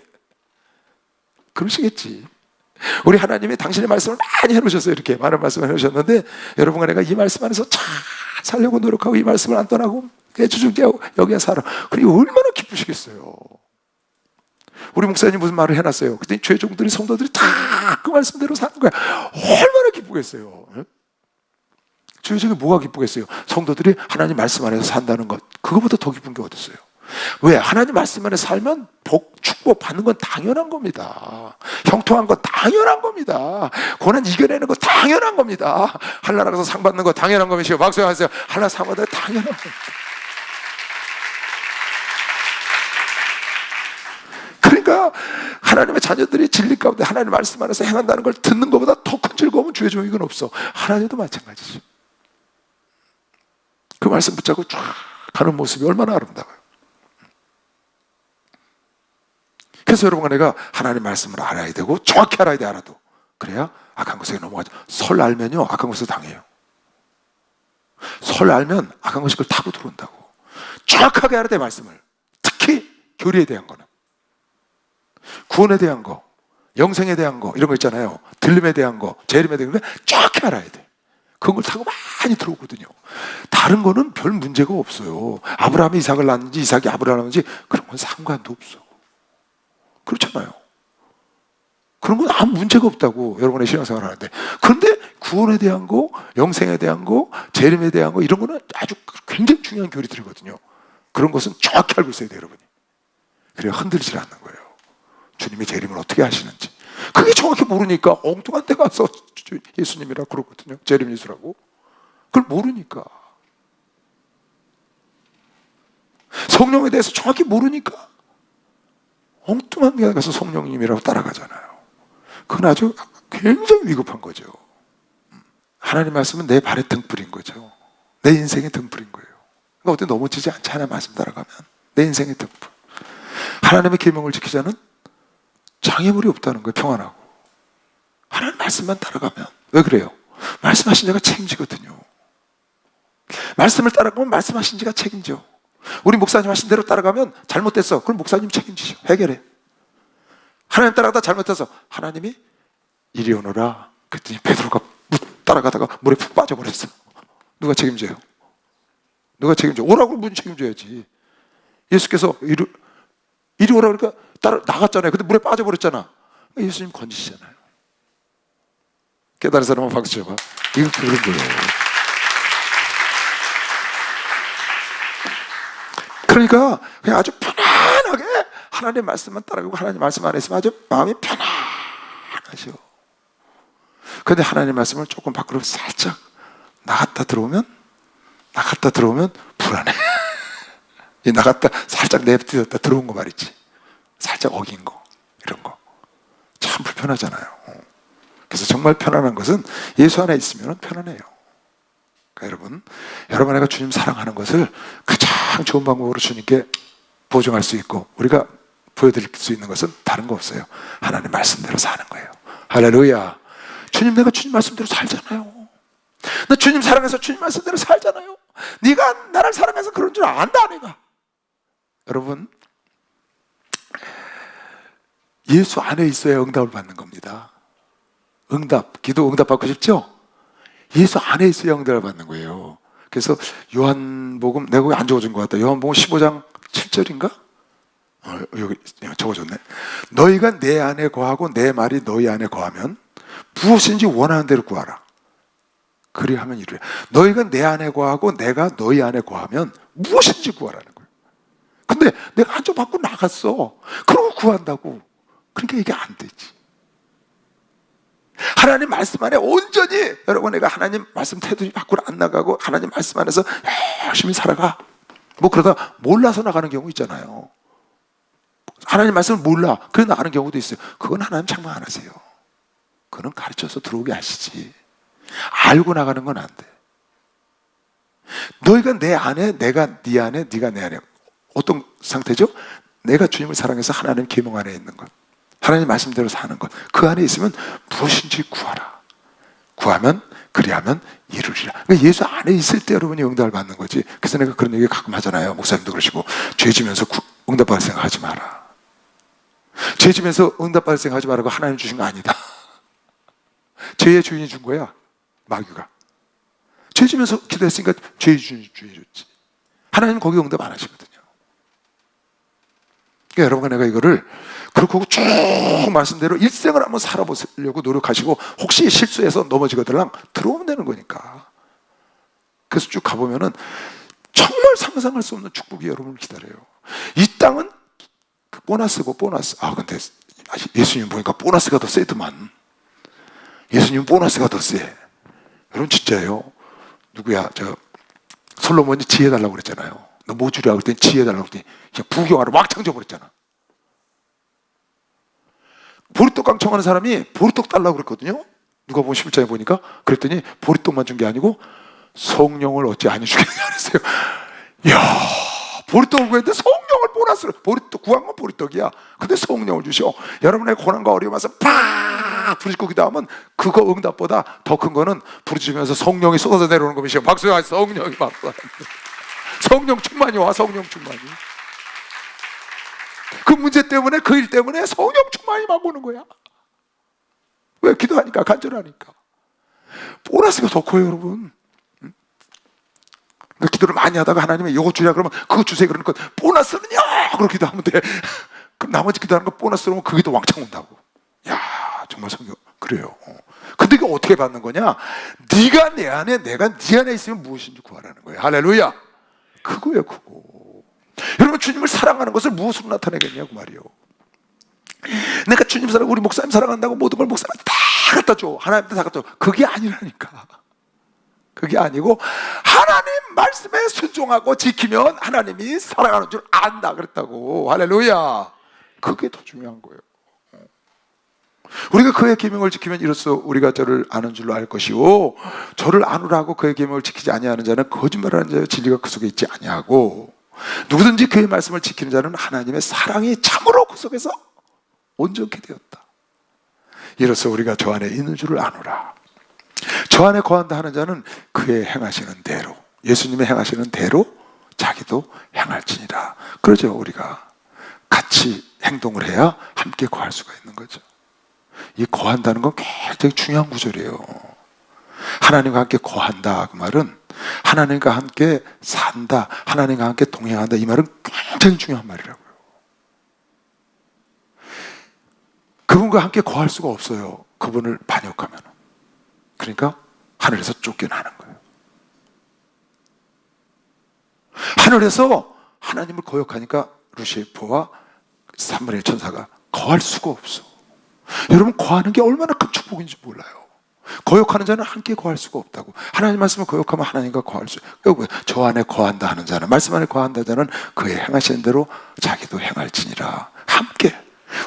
그러시겠지. 우리 하나님이 당신의 말씀을 많이 해놓으셨어요. 이렇게 많은 말씀을 해놓으셨는데 여러분과 내가 이 말씀 안에서 잘 살려고 노력하고 이 말씀을 안 떠나고 주중대하고 여기에 살아. 그리고 얼마나 기쁘시겠어요. 우리 목사님 무슨 말을 해놨어요. 그때 죄종들이 성도들이 다 그 말씀대로 사는 거야. 얼마나 기쁘겠어요. 죄종이 뭐가 기쁘겠어요? 성도들이 하나님 말씀 안에서 산다는 것, 그거보다 더 기쁜 게 어디 있어요? 왜? 하나님 말씀 안에 살면 복, 축복 받는 건 당연한 겁니다. 형통한 건 당연한 겁니다. 고난 이겨내는 거 당연한 겁니다. 하늘나라 가서 상 받는 거 당연한 겁니다. 박수하세요. 하늘나라 상 받는 거 당연한 겁니다. 그러니까 하나님의 자녀들이 진리 가운데 하나님 말씀 안에서 행한다는 걸 듣는 것보다 더 큰 즐거움은 주의 종이건 없어. 하나님도 마찬가지죠. 그 말씀 붙잡고 쫙 가는 모습이 얼마나 아름다워요. 그래서 여러분과 내가 하나님 말씀을 알아야 되고 정확히 알아야 돼. 알아도 그래야 악한 것에 넘어가죠. 설 알면요 악한 것에 당해요. 설 알면 악한 것이 그걸 타고 들어온다고. 정확하게 알아야 돼. 말씀을. 특히 교리에 대한 거는, 구원에 대한 거, 영생에 대한 거, 이런 거 있잖아요. 들림에 대한 거, 재림에 대한 거 정확히 알아야 돼. 그런 걸 타고 많이 들어오거든요. 다른 거는 별 문제가 없어요. 아브라함이 이삭을 낳는지 이삭이 아브라함을 낳는지 그런 건 상관도 없어. 그렇잖아요. 그런 건 아무 문제가 없다고 여러분의 신앙생활을 하는데, 그런데 구원에 대한 거, 영생에 대한 거, 재림에 대한 거, 이런 거는 아주 굉장히 중요한 교리들이거든요. 그런 것은 정확히 알고 있어야 돼요, 여러분이. 그래야 흔들리지 않는 거예요. 주님이 재림을 어떻게 하시는지. 그게 정확히 모르니까 엉뚱한 데 가서 예수님이라 그러거든요. 재림 예수라고. 그걸 모르니까. 성령에 대해서 정확히 모르니까 엉뚱한 데 가서 성령님이라고 따라가잖아요. 그건 아주 굉장히 위급한 거죠. 하나님 말씀은 내 발의 등불인 거죠. 내 인생의 등불인 거예요. 그러니까 어디 넘어지지 않지. 하나님 말씀 따라가면 내 인생의 등불. 하나님의 계명을 지키자는 장애물이 없다는 거예요. 평안하고. 하나님 말씀만 따라가면. 왜 그래요? 말씀하신 자가 책임지거든요. 말씀을 따라가면 말씀하신 자가 책임져. 우리 목사님 하신 대로 따라가면 잘못됐어. 그럼 목사님 책임지죠. 해결해. 하나님 따라가다 잘못해서 하나님이 이리 오너라 그랬더니 베드로가 따라가다가 물에 푹 빠져버렸어. 누가 책임져요? 누가 책임져? 오라고 문 책임져야지. 예수께서 이리 오라 그러니까 나갔잖아요. 근데 물에 빠져버렸잖아. 예수님 건지시잖아요. 깨달은 사람은 박수 쳐봐. 이거 그런 거예요. 그러니까 그냥 아주 편안하게 하나님 말씀만 따라가고 하나님 말씀 안에 있으면 아주 마음이 편안하죠. 그런데 하나님 말씀을 조금 밖으로 살짝 나갔다 들어오면 불안해. 나갔다 살짝 내뱉었다 들어온 거 말이지. 살짝 어긴 거, 이런 거 참 불편하잖아요. 그래서 정말 편안한 것은 예수 안에 있으면 편안해요. 그러니까 여러분 내가 주님 사랑하는 것을 가장 좋은 방법으로 주님께 보증할 수 있고 우리가 보여드릴 수 있는 것은 다른 거 없어요. 하나님 말씀대로 사는 거예요. 할렐루야. 주님, 내가 주님 말씀대로 살잖아요. 나 주님 사랑해서 주님 말씀대로 살잖아요. 네가 나를 사랑해서 그런 줄 안다 내가. 여러분, 예수 안에 있어야 응답을 받는 겁니다. 기도 응답 받고 싶죠? 예수 안에 있어야 응답을 받는 거예요. 그래서 요한복음, 내가 거기 안 적어준 것 같다. 요한복음 15장 7절인가? 여기 적어줬네. 너희가 내 안에 거하고 내 말이 너희 안에 거하면 무엇인지 원하는 대로 구하라. 그리하면 이루라. 너희가 내 안에 거하고 내가 너희 안에 거하면 무엇인지 구하라는 거예요. 근데 내가 한 점 받고 나갔어. 그러고 구한다고. 그러니까 이게 안 되지. 하나님 말씀 안에 온전히, 여러분, 내가 하나님 말씀 태도지 밖으로 안 나가고 하나님 말씀 안에서 열심히 살아가. 뭐 그러다 몰라서 나가는 경우 있잖아요. 하나님 말씀을 몰라. 그래 나가는 경우도 있어요. 그건 하나님 창망 안 하세요. 그건 가르쳐서 들어오게 하시지. 알고 나가는 건 안 돼. 너희가 내 안에, 내가 네 안에, 네가 내 안에. 어떤 상태죠? 내가 주님을 사랑해서 하나님 계명 안에 있는 것, 하나님 말씀대로 사는 것, 그 안에 있으면 무엇인지 구하라. 구하면, 그리하면 이루리라. 그러니까 예수 안에 있을 때 여러분이 응답을 받는 거지. 그래서 내가 그런 얘기 가끔 하잖아요. 목사님도 그러시고, 죄 지면서 응답받을 생각하지 마라. 죄 지면서 응답받을 생각하지 말라고 하나님 주신 거 아니다. 죄의 주인이 준 거야, 마귀가. 죄 지면서 기도했으니까 죄의 주인이 줬지. 하나님은 거기 응답 안 하시거든요. 그러니까 여러분과 내가 이거를 그렇게 하고 쭉 말씀대로 일생을 한번 살아보려고 노력하시고, 혹시 실수해서 넘어지거들랑 들어오면 되는 거니까. 그래서 쭉 가보면은 정말 상상할 수 없는 축복이 여러분을 기다려요. 이 땅은 보너스고 보너스. 근데 예수님 보니까 보너스가 더 세더만. 예수님 보너스가 더 세. 여러분 진짜예요. 누구야? 솔로몬이 지혜 달라고 그랬잖아요. 너 뭐 주랴 그랬더니 지혜 달라고 그랬더니 그냥 부경하러 왕창 줘버렸잖아. 보리떡 강청하는 사람이 보리떡 달라고 그랬거든요. 누가 보면 11장에 보니까. 그랬더니 보리떡만 준 게 아니고 성령을 어찌 안 주겠냐 그랬어요. 이야, 보리떡을 구했는데 성령을 보너스로. 보리떡 구한 건 보리떡이야. 근데 성령을 주셔. 여러분의 고난과 어려움 와서 팍 부르짖고 기도하면 그거 응답보다 더 큰 거는 부르짖으면서 성령이 쏟아져 내려오는 것이요. 박수야. 성령이 막 성령 충만이 와. 성령 충만이. 그 문제 때문에, 그 일 때문에 성령 충만이 막 오는 거야. 왜? 기도하니까, 간절하니까. 보너스가 더 커요, 여러분. 그러니까 기도를 많이 하다가 하나님이 이거 주냐 그러면 그거 주세요. 그러니까 보너스는요! 그렇게 기도하면 돼. 그럼 나머지 기도하는 거 보너스로 오면 그게 더 왕창 온다고. 야, 정말 성경 그래요. 근데 이거 어떻게 받는 거냐? 네가 내 안에, 내가 네 안에 있으면 무엇인지 구하라는 거예요. 할렐루야. 그거예요, 그거. 여러분, 주님을 사랑하는 것을 무엇으로 나타내겠냐고 말이에요. 내가 주님 사랑하고 우리 목사님 사랑한다고 모든 걸 목사님한테 다 갖다 줘. 하나님한테 다 갖다 줘. 그게 아니라니까. 그게 아니고 하나님 말씀에 순종하고 지키면 하나님이 사랑하는 줄 안다 그랬다고. 할렐루야. 그게 더 중요한 거예요. 우리가 그의 계명을 지키면 이로써 우리가 저를 아는 줄로 알 것이요, 저를 아누라고 그의 계명을 지키지 아니하는 자는 거짓말하는 자여 진리가 그 속에 있지 아니하고, 누구든지 그의 말씀을 지키는 자는 하나님의 사랑이 참으로 그 속에서 온전케 되었다. 이로써 우리가 저 안에 있는 줄을 아노라. 저 안에 거한다 하는 자는 그의 행하시는 대로, 예수님의 행하시는 대로 자기도 행할지니라. 그러죠. 우리가 같이 행동을 해야 함께 거할 수가 있는 거죠. 이 거한다는 건 굉장히 중요한 구절이에요. 하나님과 함께 거한다, 그 말은 하나님과 함께 산다, 하나님과 함께 동행한다, 이 말은 굉장히 중요한 말이라고요. 그분과 함께 거할 수가 없어요. 그분을 반역하면. 그러니까 하늘에서 쫓겨나는 거예요. 하늘에서 하나님을 거역하니까 루시퍼와 3분의 1 천사가 거할 수가 없어. 여러분, 거하는 게 얼마나 큰 축복인지 몰라요. 거역하는 자는 함께 거할 수가 없다고. 하나님 말씀을 거역하면 하나님과 거할 수. 저 안에 거한다 하는 자는, 말씀 안에 거한다 자는 그의 행하시는 대로 자기도 행할지니라. 함께.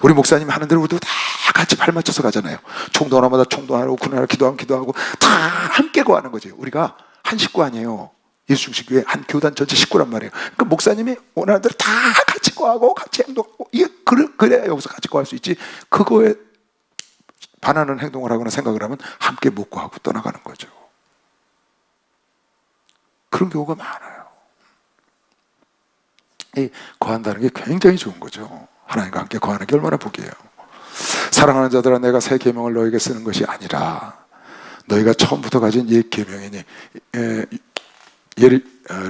우리 목사님 하는 대로 우리도 다 같이 발 맞춰서 가잖아요. 총도하나마다 총도하고 군하나 기도하면 기도하고 다 함께 거하는 거지. 우리가 한 식구 아니에요. 예수 중심 교회 한 교단 전체 식구란 말이에요. 그러니까 목사님이 원하는 대로 다 같이 거하고 같이 행동하고, 이게 그래야 여기서 같이 거할 수 있지. 그거에 반하는 행동을 하거나 생각을 하면 함께 못 거하고 떠나가는 거죠. 그런 경우가 많아요. 이 거한다는 게 굉장히 좋은 거죠. 하나님과 함께 거하는 게 얼마나 복이에요. 사랑하는 자들아, 내가 새 계명을 너에게 쓰는 것이 아니라 너희가 처음부터 가진 옛 계명이니.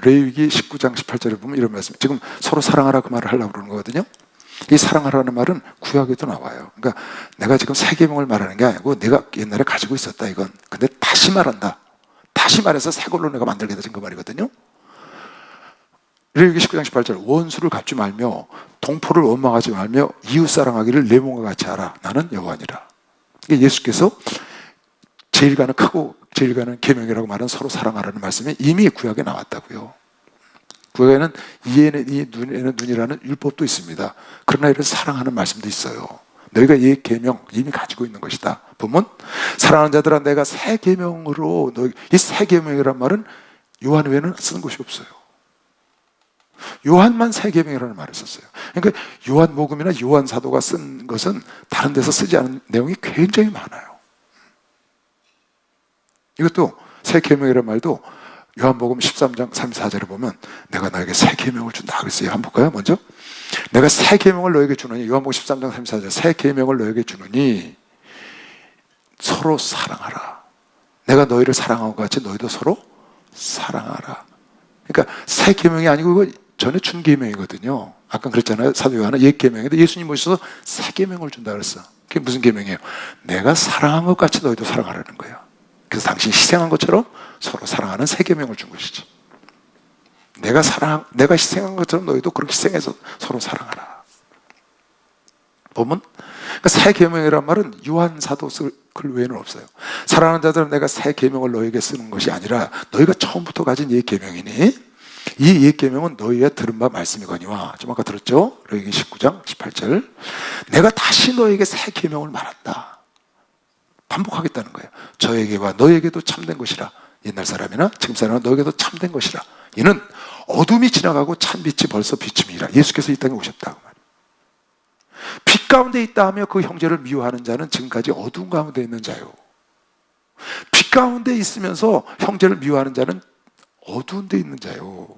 레위기 19장 18절에 보면 이런 말씀. 지금 서로 사랑하라 그 말을 하려고 그러는 거거든요. 이 사랑하라는 말은 구약에도 나와요. 그러니까 내가 지금 새 계명을 말하는 게 아니고 내가 옛날에 가지고 있었다 이건. 근데 다시 말한다. 다시 말해서 새 걸로 내가 만들게 되는 그 말이거든요. 레위기 19장 18절, 원수를 갚지 말며 동포를 원망하지 말며 이웃 사랑하기를 내 몸과 같이 하라. 나는 여호와니라. 예수께서 제일 가는 크고 제일 가는 계명이라고 말하는 서로 사랑하라는 말씀이 이미 구약에 나왔다고요. 구약에는 이에는 이, 눈에는 눈이라는 율법도 있습니다. 그러나 이런 사랑하는 말씀도 있어요. 너희가 이 계명 이미 가지고 있는 것이다. 보면 사랑하는 자들아 내가 새 계명으로 이 새 계명이란 말은 요한 외에는 쓰는 것이 없어요. 요한만 새 계명이라는 말을 썼어요. 그러니까 요한복음이나 요한 사도가 쓴 것은 다른 데서 쓰지 않은 내용이 굉장히 많아요. 이것도 새 계명이라는 말도 요한복음 13장 34절에 보면 내가 너에게 새 계명을 준다 그랬어요. 한번 볼까요? 먼저 내가 새 계명을 너에게 주느니, 요한복음 13장 34절, 새 계명을 너에게 주느니 서로 사랑하라. 내가 너희를 사랑한 것 같이 너희도 서로 사랑하라. 그러니까 새 계명이 아니고 이거 전에 준 계명이거든요. 아까 그랬잖아요. 사도 요한은 옛 계명인데 예수님 오셔서 새 계명을 준다 그랬어. 그게 무슨 계명이에요? 내가 사랑한 것 같이 너희도 사랑하라는 거예요. 그래서 당신이 희생한 것처럼 서로 사랑하는 새 계명을 준 것이지. 내가 희생한 것처럼 너희도 그렇게 희생해서 서로 사랑하라. 보면 그러니까 새 계명이란 말은 요한 사도 쓸 글 외에는 없어요. 사랑하는 자들은 내가 새 계명을 너에게 쓰는 것이 아니라 너희가 처음부터 가진 옛 계명이니 이 옛 계명은 너희가 들은 바 말씀이거니와. 좀 아까 들었죠? 레위기 19장 18절. 내가 다시 너에게 새 계명을 말한다. 반복하겠다는 거예요. 저에게와 너에게도 참된 것이라. 옛날 사람이나 지금 사람은 너에게도 참된 것이라. 이는 어둠이 지나가고 참 빛이 벌써 비침이라. 예수께서 이 땅에 오셨다고 말이에요. 빛 가운데 있다 하며 그 형제를 미워하는 자는 지금까지 어둠 가운데 있는 자요. 빛 가운데 있으면서 형제를 미워하는 자는 어두운 데 있는 자요.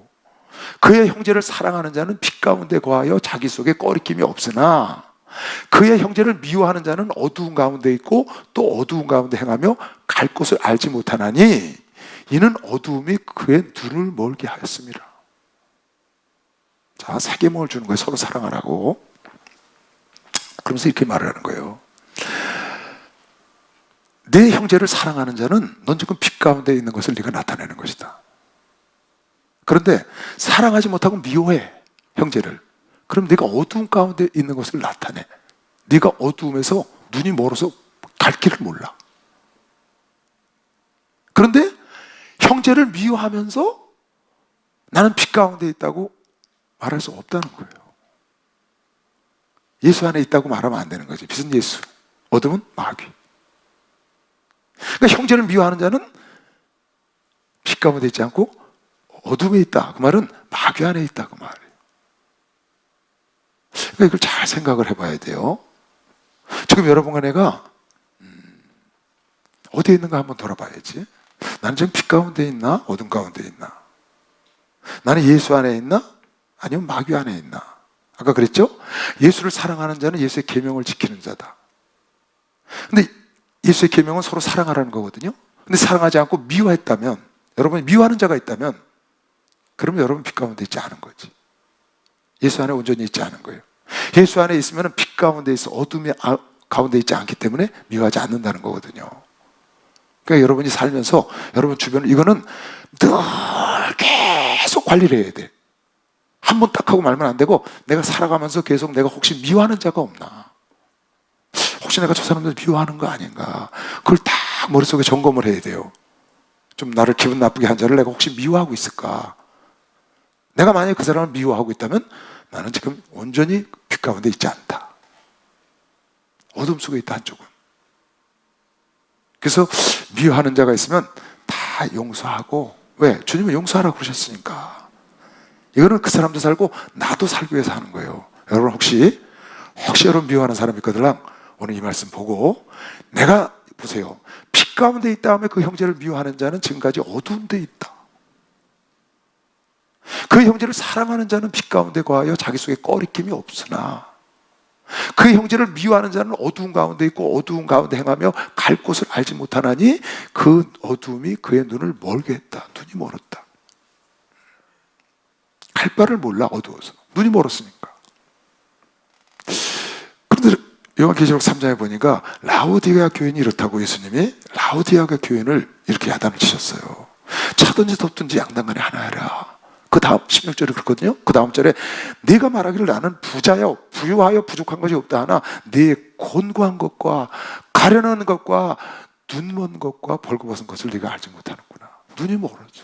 그의 형제를 사랑하는 자는 빛 가운데 거하여 자기 속에 꺼리낌이 없으나 그의 형제를 미워하는 자는 어두운 가운데 있고 또 어두운 가운데 행하며 갈 곳을 알지 못하나니 이는 어두움이 그의 눈을 멀게 하였습니다. 자, 새 계명을 주는 거예요. 서로 사랑하라고. 그러면서 이렇게 말을 하는 거예요. 내 형제를 사랑하는 자는 넌 지금 빛 가운데 있는 것을 네가 나타내는 것이다. 그런데 사랑하지 못하고 미워해, 형제를. 그럼 네가 어두운 가운데 있는 것을 나타내. 네가 어두움에서 눈이 멀어서 갈 길을 몰라. 그런데 형제를 미워하면서 나는 빛 가운데 있다고 말할 수 없다는 거예요. 예수 안에 있다고 말하면 안 되는 거지. 빛은 예수, 어둠은 마귀. 그러니까 형제를 미워하는 자는 빛 가운데 있지 않고 어둠에 있다. 그 말은 마귀 안에 있다. 그 말이에요. 그러니까 이걸 잘 생각을 해봐야 돼요. 지금 여러분과 내가 어디에 있는가 한번 돌아봐야지. 나는 지금 빛 가운데 있나? 어둠 가운데 있나? 나는 예수 안에 있나? 아니면 마귀 안에 있나? 아까 그랬죠? 예수를 사랑하는 자는 예수의 계명을 지키는 자다. 근데 예수의 계명은 서로 사랑하라는 거거든요. 근데 사랑하지 않고 미워했다면, 여러분이 미워하는 자가 있다면 그러면 여러분 빛 가운데 있지 않은 거지. 예수 안에 온전히 있지 않은 거예요. 예수 안에 있으면 빛 가운데 있어 어둠의 가운데 있지 않기 때문에 미워하지 않는다는 거거든요. 그러니까 여러분이 살면서 여러분 주변을 이거는 늘 계속 관리를 해야 돼. 한 번 딱 하고 말면 안 되고 내가 살아가면서 계속 내가 혹시 미워하는 자가 없나? 혹시 내가 저 사람들 미워하는 거 아닌가? 그걸 딱 머릿속에 점검을 해야 돼요. 좀 나를 기분 나쁘게 한 자를 내가 혹시 미워하고 있을까? 내가 만약에 그 사람을 미워하고 있다면 나는 지금 온전히 빛 가운데 있지 않다. 어둠 속에 있다, 한쪽은. 그래서 미워하는 자가 있으면 다 용서하고, 왜? 주님은 용서하라고 그러셨으니까. 이거는 그 사람도 살고 나도 살기 위해서 하는 거예요. 여러분 혹시 여러분 미워하는 사람이 있거든. 오늘 이 말씀 보고 내가 보세요. 빛 가운데 있다 하면 그 형제를 미워하는 자는 지금까지 어두운 데 있다. 그 형제를 사랑하는 자는 빛 가운데 거하여 자기 속에 꺼리낌이 없으나 그 형제를 미워하는 자는 어두운 가운데 있고 어두운 가운데 행하며 갈 곳을 알지 못하나니 그 어두움이 그의 눈을 멀게 했다. 눈이 멀었다. 갈 바를 몰라, 어두워서. 눈이 멀었으니까. 그런데 요한계시록 3장에 보니까 라오디게아 교인이 이렇다고 예수님이 라오디게아 교인을 이렇게 야단을 치셨어요. 차든지 덥든지 양당간에 하나 해라. 그 다음 16절에 그렇거든요. 그 다음 절에 네가 말하기를 나는 부자여 부유하여 부족한 것이 없다 하나 네 곤고한 것과 가련한 것과 눈먼 것과 벌거벗은 것을 네가 알지 못하는구나. 눈이 멀어져.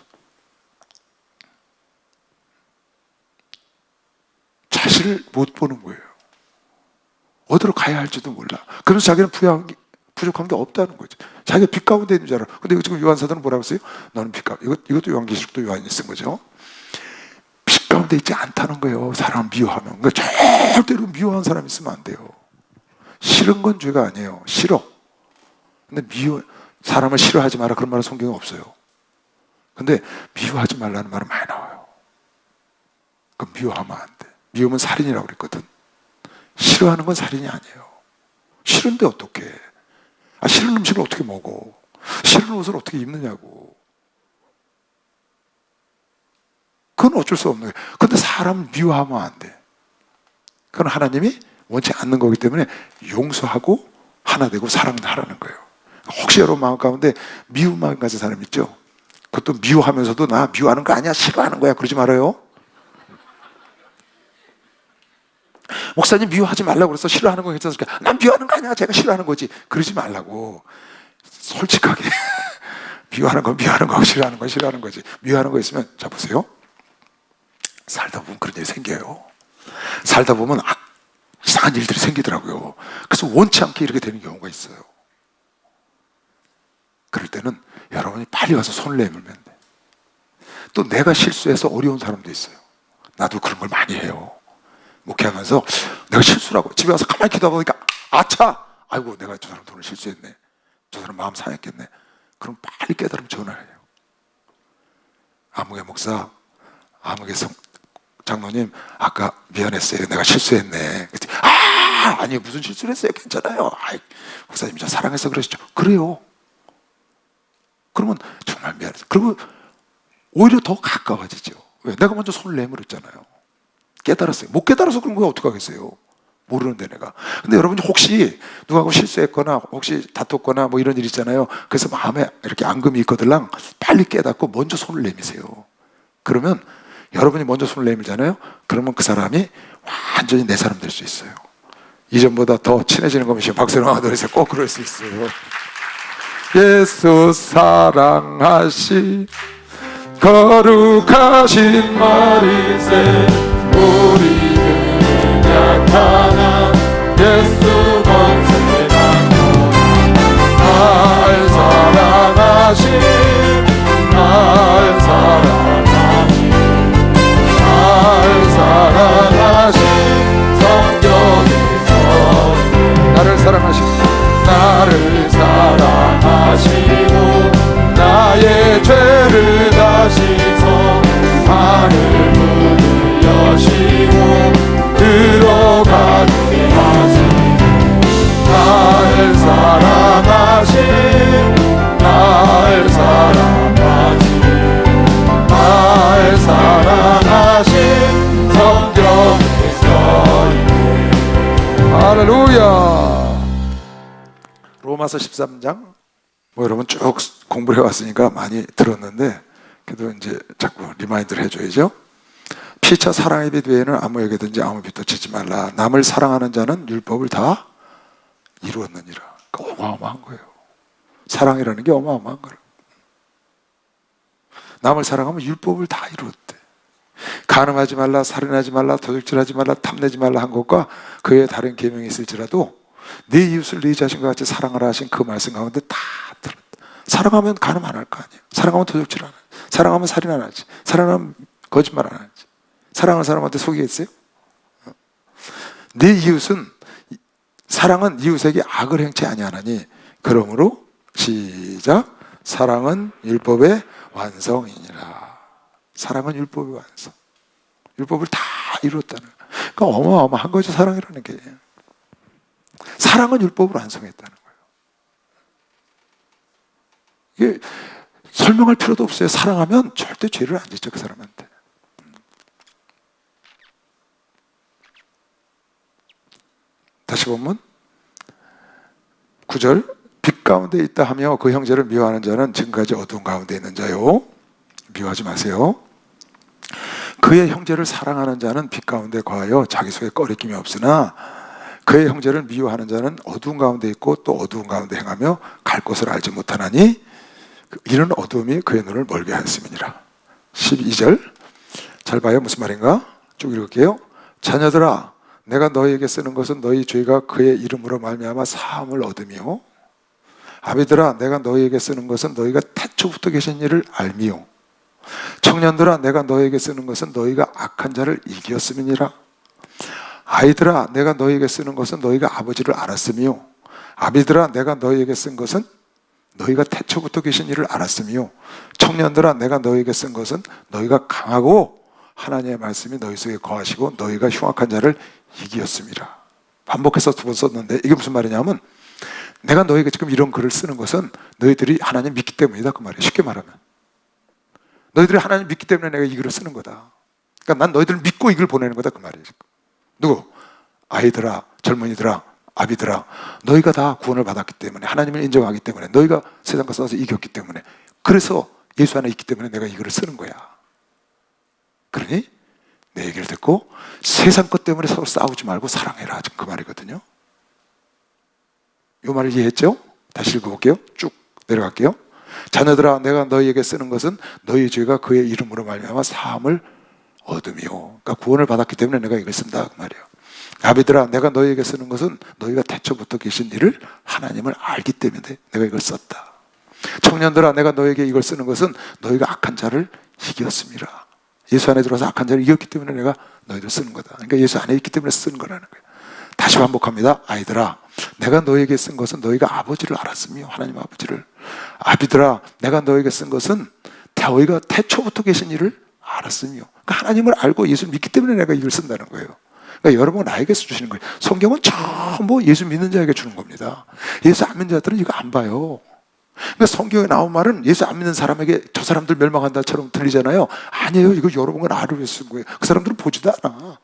자신을 못 보는 거예요. 어디로 가야 할지도 몰라. 그래서 자기는 부족한 게 없다는 거죠. 자기가 빛 가운데 있는 줄 알아. 근데 지금 요한사도는 뭐라고 했어요? 너는 빛 가운데, 이것도 요한계시록도 요한이 쓴 거죠. 빛 가운데 있지 않다는 거예요. 사람을 미워하면. 그러니까 절대로 미워하는 사람이 있으면 안 돼요. 싫은 건 죄가 아니에요. 싫어. 근데 사람을 싫어하지 마라 그런 말은 성경에 없어요. 근데 미워하지 말라는 말은 많이 나와요. 그럼 미워하면 안 돼. 미우면 살인이라고 그랬거든. 싫어하는 건 살인이 아니에요. 싫은데 어떡해. 싫은 음식을 어떻게 먹어. 싫은 옷을 어떻게 입느냐고. 그건 어쩔 수 없는 거예요. 근데 사람을 미워하면 안 돼. 그건 하나님이 원치 않는 거기 때문에 용서하고 하나 되고 사랑하라는 거예요. 혹시 여러분 마음 가운데 미운 마음 가진 사람 있죠? 그것도 미워하면서도 나 미워하는 거 아니야, 싫어하는 거야, 그러지 말아요. 목사님 미워하지 말라고 그래서 싫어하는 거 괜찮습니까? 난 미워하는 거 아니야, 제가 싫어하는 거지. 그러지 말라고. 솔직하게 미워하는 거 싫어하는 거 싫어하는 거지. 미워하는 거 있으면 자 보세요. 살다 보면 그런 일이 생겨요. 살다 보면 이상한 일들이 생기더라고요. 그래서 원치 않게 이렇게 되는 경우가 있어요. 그럴 때는 여러분이 빨리 가서 손을 내밀면 돼. 또 내가 실수해서 어려운 사람도 있어요. 나도 그런 걸 많이 해요. 목회하면서 내가 실수라고 집에 와서 가만히 기도하다 보니까 아차! 아이고 내가 저 사람 돈을 실수했네. 저 사람 마음 상했겠네. 그럼 빨리 깨달으면 전화해요. 아무개 목사, 아무개 장로님, 아까 미안했어요. 내가 실수했네. 아니 무슨 실수를 했어요? 괜찮아요. 목사님 저 사랑해서 그러시죠. 그래요. 그러면 정말 미안해서. 그리고 오히려 더 가까워지죠. 왜? 내가 먼저 손을 내밀었잖아요. 깨달았어요. 못 깨달아서 그런 거 어떡하겠어요? 모르는데 내가. 근데 여러분이 혹시 누구하고 실수했거나 혹시 다퉜거나 뭐 이런 일 있잖아요. 그래서 마음에 이렇게 앙금이 있거들랑 빨리 깨닫고 먼저 손을 내미세요. 그러면 여러분이 먼저 손을 내밀잖아요. 그러면 그 사람이 완전히 내 사람 될 수 있어요. 이전보다 더 친해지는 거면 지금 박수랑 노래에서 꼭 그럴 수 있어요. 예수 사랑하시 거룩하신 마리세 우리는 약하나 예수 권세가 날 사랑하신 날 사랑하신 성경에서 나를 사랑하시고 나의 죄를 다시소 하늘 문을 여시고 들어가게 하시고 날 사랑하신 성경에서 할렐루야. 로마서 13장 뭐 여러분 쭉 공부를 해왔으니까 많이 들었는데 그래도 이제 자꾸 리마인드를 해줘야죠. 피차 사랑의 빛 외에는 아무에게든지 아무 빛도 짓지 말라. 남을 사랑하는 자는 율법을 다 이루었느니라. 어마어마한 거예요. 사랑이라는 게 어마어마한 거예요. 남을 사랑하면 율법을 다 이루었대. 간음하지 말라, 살인하지 말라, 도둑질하지 말라, 탐내지 말라 한 것과 그의 다른 계명이 있을지라도 네 이웃을 네 자신과 같이 사랑하라 하신 그 말씀 가운데 다 들었다. 사랑하면 간음 안 할 거 아니에요. 사랑하면 도둑질 안 하지. 사랑하면 살인 안 하지. 사랑하면 거짓말 안 하지. 사랑하는 사람한테 속이겠어요? 네 이웃은 사랑은 이웃에게 악을 행치 아니하나니 그러므로 시작 사랑은 율법의 완성이니라. 사랑은 율법의 완성. 율법을 다 이루었다는 거예요. 그러니까 어마어마한 거죠. 사랑이라는 게. 사랑은 율법을 완성했다는 거예요. 이게 설명할 필요도 없어요. 사랑하면 절대 죄를 안 짓죠. 그 사람한테. 다시 보면 9절 빛 가운데 있다 하며 그 형제를 미워하는 자는 지금까지 어두운 가운데 있는 자요. 미워하지 마세요. 그의 형제를 사랑하는 자는 빛 가운데 거하여 자기 속에 꺼리낌이 없으나 그의 형제를 미워하는 자는 어두운 가운데 있고 또 어두운 가운데 행하며 갈 곳을 알지 못하나니 이런 어두움이 그의 눈을 멀게 하였음이니라. 12절 잘 봐요. 무슨 말인가? 쭉 읽을게요. 자녀들아 내가 너희에게 쓰는 것은 너희 죄가 그의 이름으로 말미암아 사함을 얻으며 아비들아 내가 너희에게 쓰는 것은 너희가 태초부터 계신 일을 알미요 청년들아 내가 너희에게 쓰는 것은 너희가 악한 자를 이기었음이니라 아이들아 내가 너희에게 쓰는 것은 너희가 아버지를 알았으며 아비들아 내가 너희에게 쓴 것은 너희가 태초부터 계신 일을 알았으며 청년들아 내가 너희에게 쓴 것은 너희가 강하고 하나님의 말씀이 너희 속에 거하시고 너희가 흉악한 자를 이기었음이라. 반복해서 두 번 썼는데 이게 무슨 말이냐면 내가 너희에게 지금 이런 글을 쓰는 것은 너희들이 하나님 믿기 때문이다 그 말이에요. 쉽게 말하면 너희들이 하나님 믿기 때문에 내가 이 글을 쓰는 거다. 그러니까 난 너희들을 믿고 이 글을 보내는 거다 그 말이에요. 누구? 아이들아, 젊은이들아, 아비들아 너희가 다 구원을 받았기 때문에 하나님을 인정하기 때문에 너희가 세상과 싸워서 이겼기 때문에 그래서 예수 안에 있기 때문에 내가 이 글을 쓰는 거야. 그러니 내 얘기를 듣고 세상 것 때문에 서로 싸우지 말고 사랑해라. 지금 그 말이거든요. 이 말을 이해했죠? 다시 읽어볼게요. 쭉 내려갈게요. 자녀들아 내가 너희에게 쓰는 것은 너희 죄가 그의 이름으로 말미암아 사함을 얻으며 그러니까 구원을 받았기 때문에 내가 이걸 쓴다 그 말이에요. 아비들아 내가 너희에게 쓰는 것은 너희가 태초부터 계신 일을 하나님을 알기 때문에 내가 이걸 썼다. 청년들아 내가 너희에게 이걸 쓰는 것은 너희가 악한 자를 이겼음이라. 예수 안에 들어와서 악한 자를 이겼기 때문에 내가 너희를 쓰는 거다. 그러니까 예수 안에 있기 때문에 쓰는 거라는 거예요. 다시 반복합니다. 아이들아 내가 너희에게 쓴 것은 너희가 아버지를 알았으며 하나님 아버지를 아비들아 내가 너희에게 쓴 것은 너희가 태초부터 계신 일을 알았으며 그러니까 하나님을 알고 예수를 믿기 때문에 내가 이걸 쓴다는 거예요. 그러니까 여러분 나에게 주시는 거예요. 성경은 전부 예수 믿는 자에게 주는 겁니다. 예수 안 믿는 자들은 이거 안 봐요. 그러니까 성경에 나온 말은 예수 안 믿는 사람에게 저 사람들 멸망한다처럼 들리잖아요. 아니에요. 이거 여러분을 알으려 위해서 쓴 거예요. 그 사람들은 보지도 않아.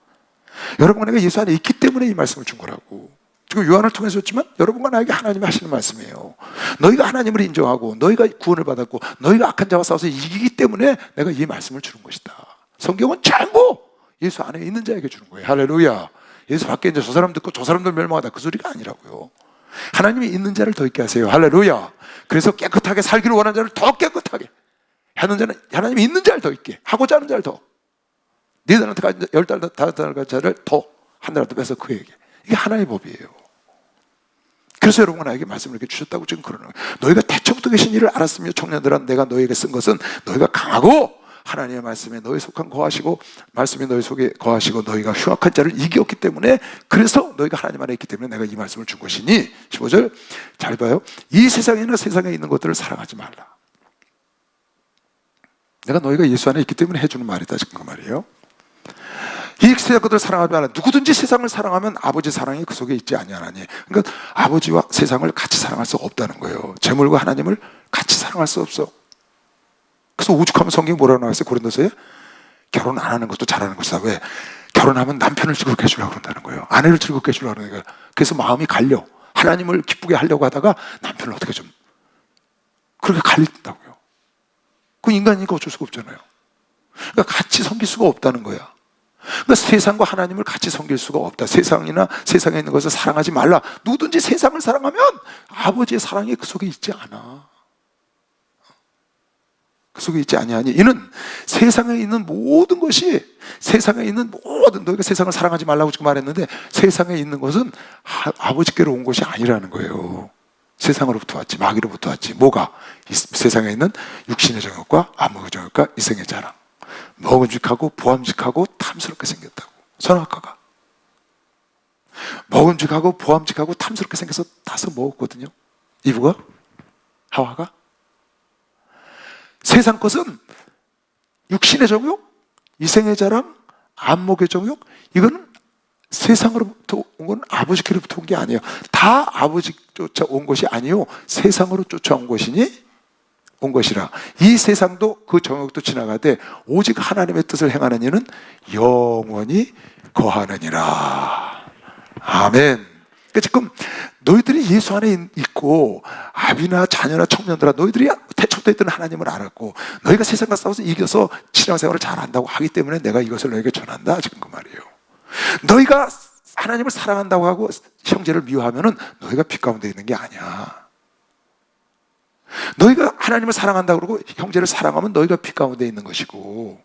여러분과 내가 예수 안에 있기 때문에 이 말씀을 준 거라고. 지금 요한을 통해서 줬지만 여러분과 나에게 하나님이 하시는 말씀이에요. 너희가 하나님을 인정하고 너희가 구원을 받았고 너희가 악한 자와 싸워서 이기기 때문에 내가 이 말씀을 주는 것이다. 성경은 전부 예수 안에 있는 자에게 주는 거예요. 할렐루야. 예수 밖에 이제 저 사람 듣고 저 사람들 멸망하다 그 소리가 아니라고요. 하나님이 있는 자를 더 있게 하세요. 할렐루야. 그래서 깨끗하게 살기를 원하는 자를 더 깨끗하게 하는 자는 하나님이 있는 자를 더 있게 하고자 하는 자를 더 네 달한테 10달 다섯 자를 더 한 달라도 빼서 그에게 이게 하나의 법이에요. 그래서 여러분 나에게 말씀을 이렇게 주셨다고 지금 그러는 거예요. 너희가 태초부터 계신 일을 알았으며 청년들아 내가 너희에게 쓴 것은 너희가 강하고 하나님의 말씀에 너희 속한 거하시고 말씀이 너희 속에 거하시고 너희가 흉악한 자를 이겼기 때문에 그래서 너희가 하나님 안에 있기 때문에 내가 이 말씀을 준 것이니 15절 잘 봐요. 이 세상이나 세상에 있는 것들을 사랑하지 말라. 내가 너희가 예수 안에 있기 때문에 해주는 말이다 지금 그 말이에요. 이 세상 것들을 사랑하지 말라. 누구든지 세상을 사랑하면 아버지 사랑이 그 속에 있지 아니하나니. 그러니까 아버지와 세상을 같이 사랑할 수 없다는 거예요. 재물과 하나님을 같이 사랑할 수 없어. 그래서 오죽하면 성경이 뭐라고 나왔어요? 고린도서에 결혼 안 하는 것도 잘하는 것이다. 왜? 결혼하면 남편을 즐겁게 해주려고 그런다는 거예요. 아내를 즐겁게 해주려고 그러는 거예요. 그래서 마음이 갈려. 하나님을 기쁘게 하려고 하다가 남편을 어떻게 좀 그렇게 갈린다고요. 그 인간이니까 어쩔 수가 없잖아요. 그러니까 같이 섬길 수가 없다는 거야. 그러니까 세상과 하나님을 같이 섬길 수가 없다. 세상이나 세상에 있는 것을 사랑하지 말라. 누구든지 세상을 사랑하면 아버지의 사랑이 그 속에 있지 않아. 그 속에 있지 아니하니 이는 세상에 있는 모든 것이 세상에 있는 모든 너희가 세상을 사랑하지 말라고 지금 말했는데 세상에 있는 것은 아버지께로 온 것이 아니라는 거예요. 세상으로부터 왔지 마귀로부터 왔지. 뭐가? 이 세상에 있는 육신의 정욕과 암흑의 정욕과 이생의 자랑 먹음직하고 보암직하고 탐스럽게 생겼다고. 선악과가 먹음직하고 보암직하고 탐스럽게 생겨서 따서 먹었거든요. 이브가 하와가 세상 것은 육신의 정욕, 이생의 자랑, 안목의 정욕 이거는 세상으로부터 온 건 아버지께로부터 온 게 아니에요. 다 아버지 쫓아 온 것이 아니요 세상으로 쫓아온 것이니 온 것이라. 이 세상도 그 정욕도 지나가되 오직 하나님의 뜻을 행하는 이는 영원히 거하느니라. 아멘. 그러니까 지금 너희들이 예수 안에 있고 아비나 자녀나 청년들아 너희들이 태초부터 있던 하나님을 알았고 너희가 세상과 싸워서 이겨서 신앙생활을 잘한다고 하기 때문에 내가 이것을 너에게 전한다 지금 그 말이에요. 너희가 하나님을 사랑한다고 하고 형제를 미워하면은 너희가 빛 가운데 있는 게 아니야. 너희가 하나님을 사랑한다고 그러고 형제를 사랑하면 너희가 빛 가운데 있는 것이고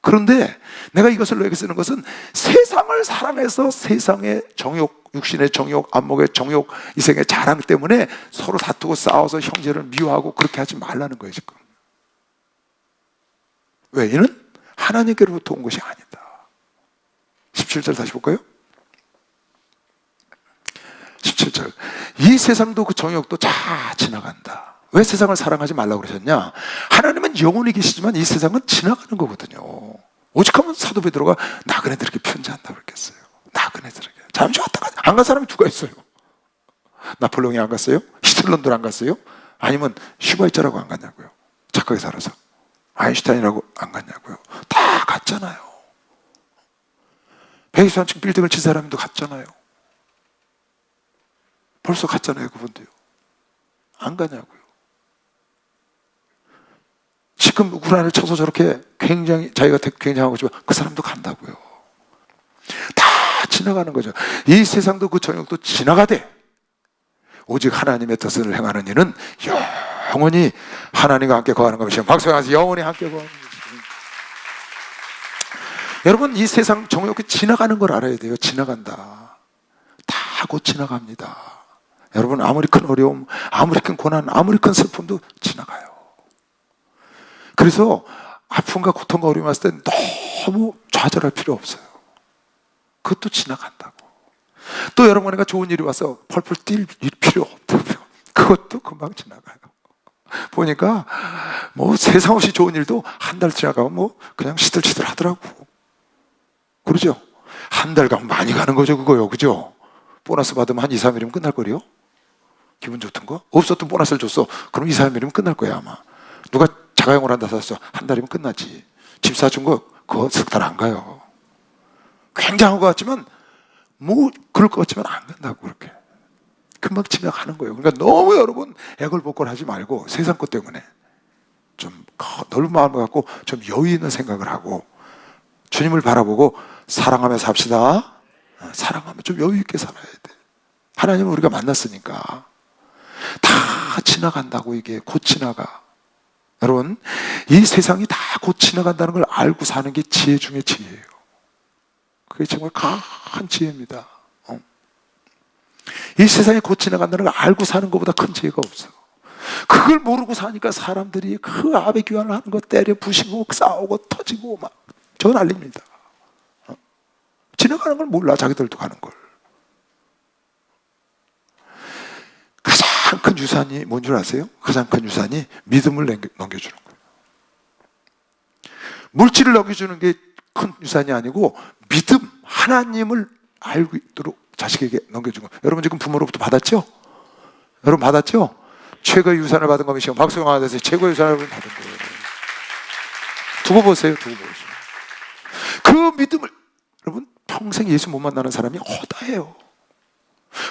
그런데 내가 이것을 너에게 쓰는 것은 세상을 사랑해서 세상의 정욕, 육신의 정욕, 안목의 정욕, 이생의 자랑 때문에 서로 다투고 싸워서 형제를 미워하고 그렇게 하지 말라는 거예요, 지금. 왜? 이는 하나님께로부터 온 것이 아니다. 17절 다시 볼까요? 17절. 이 세상도 그 정욕도 다 지나간다. 왜 세상을 사랑하지 말라고 그러셨냐? 하나님은 영원히 계시지만 이 세상은 지나가는 거거든요. 오직하면 사도 베드로가 나그네들에게 편지한다고 그랬겠어요. 나그네들에게. 잠시 왔다가 안 간 사람이 누가 있어요? 나폴레옹이 안 갔어요? 히틀러도 안 갔어요? 아니면 슈바이처라고 안 갔냐고요? 착하게 살아서. 아인슈타인이라고 안 갔냐고요? 다 갔잖아요. 123층 빌딩을 친 사람도 갔잖아요. 벌써 갔잖아요, 그분도요. 안 가냐고요. 지금 우크라이나를 쳐서 저렇게 굉장히 자기가 굉장한 거지만 그 사람도 간다고요. 다 지나가는 거죠. 이 세상도 그 정욕도 지나가되 오직 하나님의 뜻을 행하는 이는 영원히 하나님과 함께 거하는 것이요. 박수하면서 영원히 함께 거하는 것이요. 여러분, 이 세상 정욕이 지나가는 걸 알아야 돼요. 지나간다. 다 곧 지나갑니다. 여러분, 아무리 큰 어려움, 아무리 큰 고난, 아무리 큰 슬픔도 지나가요. 그래서 아픔과 고통과 어려움이 왔을 때 너무 좌절할 필요 없어요. 그것도 지나간다고. 또 여러분에게 좋은 일이 와서 펄펄 뛸 필요 없다고요. 그것도 금방 지나가요. 보니까 뭐 세상 없이 좋은 일도 한 달 지나가면 뭐 그냥 시들시들 하더라고. 그러죠? 한 달 가면 많이 가는 거죠, 그거요. 그죠? 보너스 받으면 한 2, 3일이면 끝날 거리요? 기분 좋던 거? 없었던 보너스를 줬어. 그럼 2, 3일이면 끝날 거야, 아마. 누가 자가용을 한다 샀어. 한 달이면 끝나지. 집 사준 거, 그거 석 달 안 가요. 굉장한 것 같지만, 뭐, 그럴 것 같지만 안 간다고, 그렇게. 금방 지나가는 거예요. 그러니까 너무 여러분, 애걸복걸 하지 말고, 세상 것 때문에. 좀 넓은 마음을 갖고, 좀 여유 있는 생각을 하고, 주님을 바라보고, 사랑하며 삽시다. 사랑하며 좀 여유 있게 살아야 돼. 하나님을 우리가 만났으니까. 다 지나간다고, 이게. 곧 지나가. 여러분, 이 세상이 다 곧 지나간다는 걸 알고 사는 게 지혜 중에 지혜예요. 그게 정말 큰 지혜입니다. 이 세상이 곧 지나간다는 걸 알고 사는 것보다 큰 지혜가 없어. 그걸 모르고 사니까 사람들이 그 아베 규환을 하는 거 때려 부시고 싸우고 터지고 막 저 난립니다. 지나가는 걸 몰라, 자기들도 가는 걸. 가장 큰 유산이 뭔 줄 아세요? 가장 큰 유산이 믿음을 넘겨주는 거예요. 물질을 넘겨주는 게 큰 유산이 아니고 믿음, 하나님을 알고 있도록 자식에게 넘겨준 거예요. 여러분 지금 부모로부터 받았죠? 여러분 받았죠? 최고의 유산을 받은 거면 박수영 아저씨 최고의 유산을 받은 거예요. 두고 보세요. 두고 보세요. 그 믿음을, 여러분 평생 예수 못 만나는 사람이 허다해요.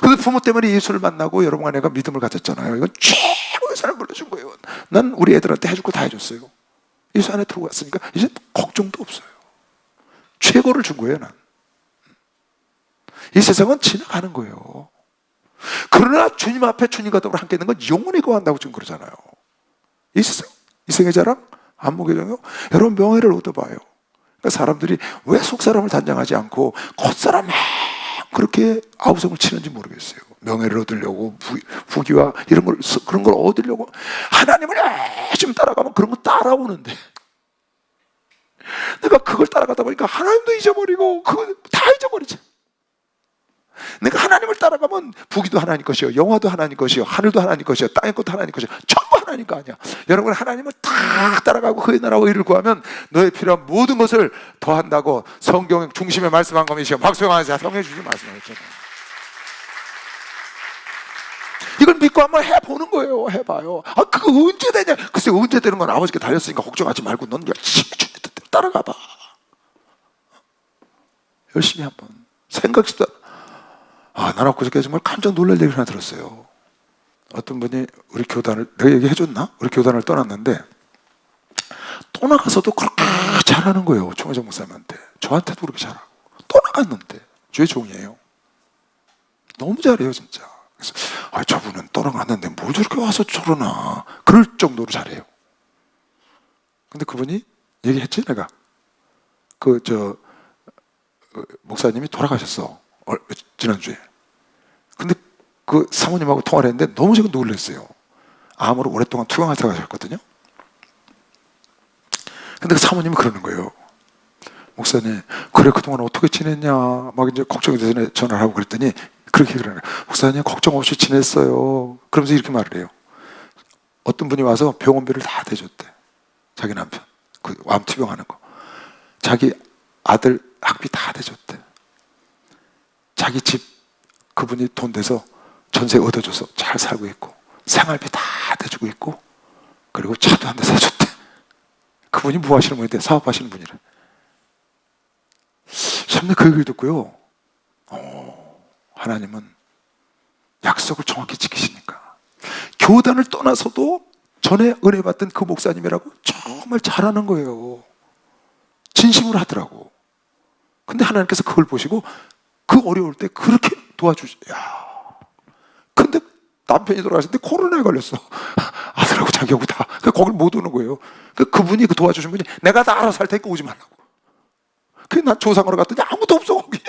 근데 부모 때문에 예수를 만나고 여러분 아내가 믿음을 가졌잖아요. 이건 최고의 유산을 물려준 거예요. 난 우리 애들한테 해줄 거 다 해줬어요. 예수 안에 들어갔으니까 이제 걱정도 없어요. 최고를 준 거예요, 난. 이 세상은 지나가는 거예요. 그러나 주님 앞에 주님과 더불어 함께 있는 건 영원히 거한다고 지금 그러잖아요. 이 세상, 이생의 자랑, 안목의 정욕, 여러분 명예를 얻어봐요. 그러니까 사람들이 왜 속사람을 단장하지 않고 겉사람 막 그렇게 아우성을 치는지 모르겠어요. 명예를 얻으려고 부귀와 이런 걸, 그런 걸 얻으려고 하나님을 열심히 따라가면 그런 거 따라오는데 내가 그걸 따라가다 보니까 하나님도 잊어버리고 그거 다 잊어버리지. 내가 하나님을 따라가면 부귀도 하나님 것이요, 영화도 하나님 것이요, 하늘도 하나님 것이요, 땅의 것도 하나님 것이요, 전부 하나님 거 아니야. 여러분 하나님을 다 따라가고 그의 나라와 의를 구하면 너의 필요한 모든 것을 더한다고 성경 중심에 말씀한 겁니다. 박수영하세요. 성경 중심에 말씀하셨잖아요. 이걸 믿고 한번 해보는 거예요. 해봐요. 아 그거 언제 되냐? 글쎄 언제 되는 건 아버지께 달렸으니까 걱정하지 말고 넌 열심히 주님 뜻대로 따라가봐. 열심히 한번 생각지도. 나는 그저께 정말 깜짝 놀랄 얘기를 하나 들었어요. 어떤 분이 우리 교단을, 내가 얘기해줬나? 우리 교단을 떠났는데 떠나가서도 그렇게 잘하는 거예요. 총회장 목사님한테. 저한테도 그렇게 잘하고. 떠나갔는데 주의 종이에요. 너무 잘해요 진짜. 그래서 저분은 떠나갔는데 뭘 저렇게 와서 저러나, 그럴 정도로 잘해요. 근데 그분이 얘기했지, 내가 목사님이 돌아가셨어. 지난주에. 근데 그 사모님하고 통화를 했는데 너무 제가 놀랐어요. 암으로 오랫동안 투병하다가 가셨거든요. 근데 그 사모님이 그러는 거예요. 목사님, 그래, 그동안 어떻게 지냈냐? 막 이제 걱정이 돼서 전화를 하고 그랬더니 그렇게 그러는 거예요. 목사님, 걱정 없이 지냈어요. 그러면서 이렇게 말을 해요. 어떤 분이 와서 병원비를 다 대줬대. 자기 남편. 그 암 투병하는 거. 자기 아들 학비 다 대줬대. 자기 집 그분이 돈 대서 전세 얻어줘서 잘 살고 있고, 생활비 다 대주고 있고, 그리고 차도 한 대 사줬대. 그분이 뭐 하시는 분인데? 사업하시는 분이래. 참, 그 얘기를 듣고요. 하나님은 약속을 정확히 지키시니까. 교단을 떠나서도 전에 은혜 받던 그 목사님이라고 정말 잘하는 거예요. 진심으로 하더라고. 근데 하나님께서 그걸 보시고 그 어려울 때 그렇게 도와주시. 야. 근데 남편이 돌아가셨는데 코로나에 걸렸어. 아들하고 자기하고 다. 거길 못 오는 거예요. 그분이 그 도와주신 분이 내가 다 알아서 할 테니까 오지 말라고. 그래서 난 조상으로 갔더니 아무도 없어 거기.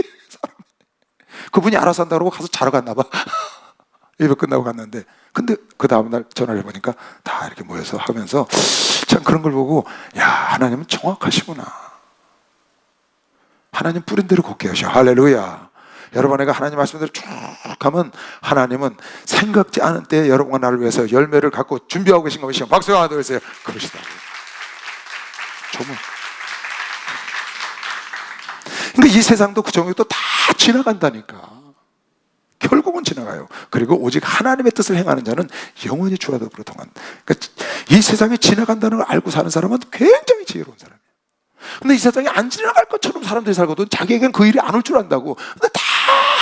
그분이 알아서 한다고 가서 자러 갔나 봐. 예배 끝나고 갔는데, 근데 그 다음날 전화를 해보니까 다 이렇게 모여서 하면서 참 그런 걸 보고, 야, 하나님은 정확하시구나. 하나님 뿌린 대로 걷게 하셔. 할렐루야. 여러분, 내가 하나님 말씀대로 쭉 하면 하나님은 생각지 않은 때에 여러분과 나를 위해서 열매를 갖고 준비하고 계신 것이요. 박수 하나 더 해주세요. 그러시다고. 정말. 그러니까 이 세상도 그 정도도 다 지나간다니까. 결국은 지나가요. 그리고 오직 하나님의 뜻을 행하는 자는 영원히 주와 더불어 동한다. 그러니까 이 세상에 지나간다는 걸 알고 사는 사람은 굉장히 지혜로운 사람이에요. 근데 이 세상에 안 지나갈 것처럼 사람들이 살거든. 자기에겐 그 일이 안 올 줄 안다고. 근데 다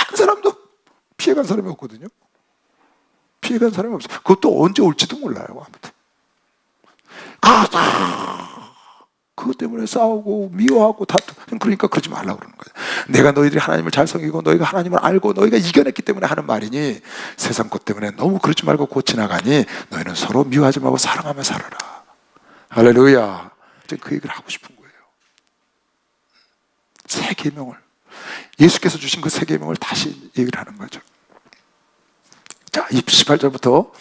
한 사람도 피해간 사람이 없거든요. 피해간 사람이 없어요. 그것도 언제 올지도 몰라요. 아무튼 그것 때문에 싸우고 미워하고 다투. 그러니까 그러지 말라고 그러는 거예요. 내가 너희들이 하나님을 잘 섬기고 너희가 하나님을 알고 너희가 이겨냈기 때문에 하는 말이니, 세상 것 때문에 너무 그러지 말고 곧 지나가니 너희는 서로 미워하지 말고 사랑하며 살아라. 할렐루야. 그 얘기를 하고 싶은 거예요. 새 계명을, 예수께서 주신 그 새 계명을 다시 얘기를 하는 거죠. 자, 18절부터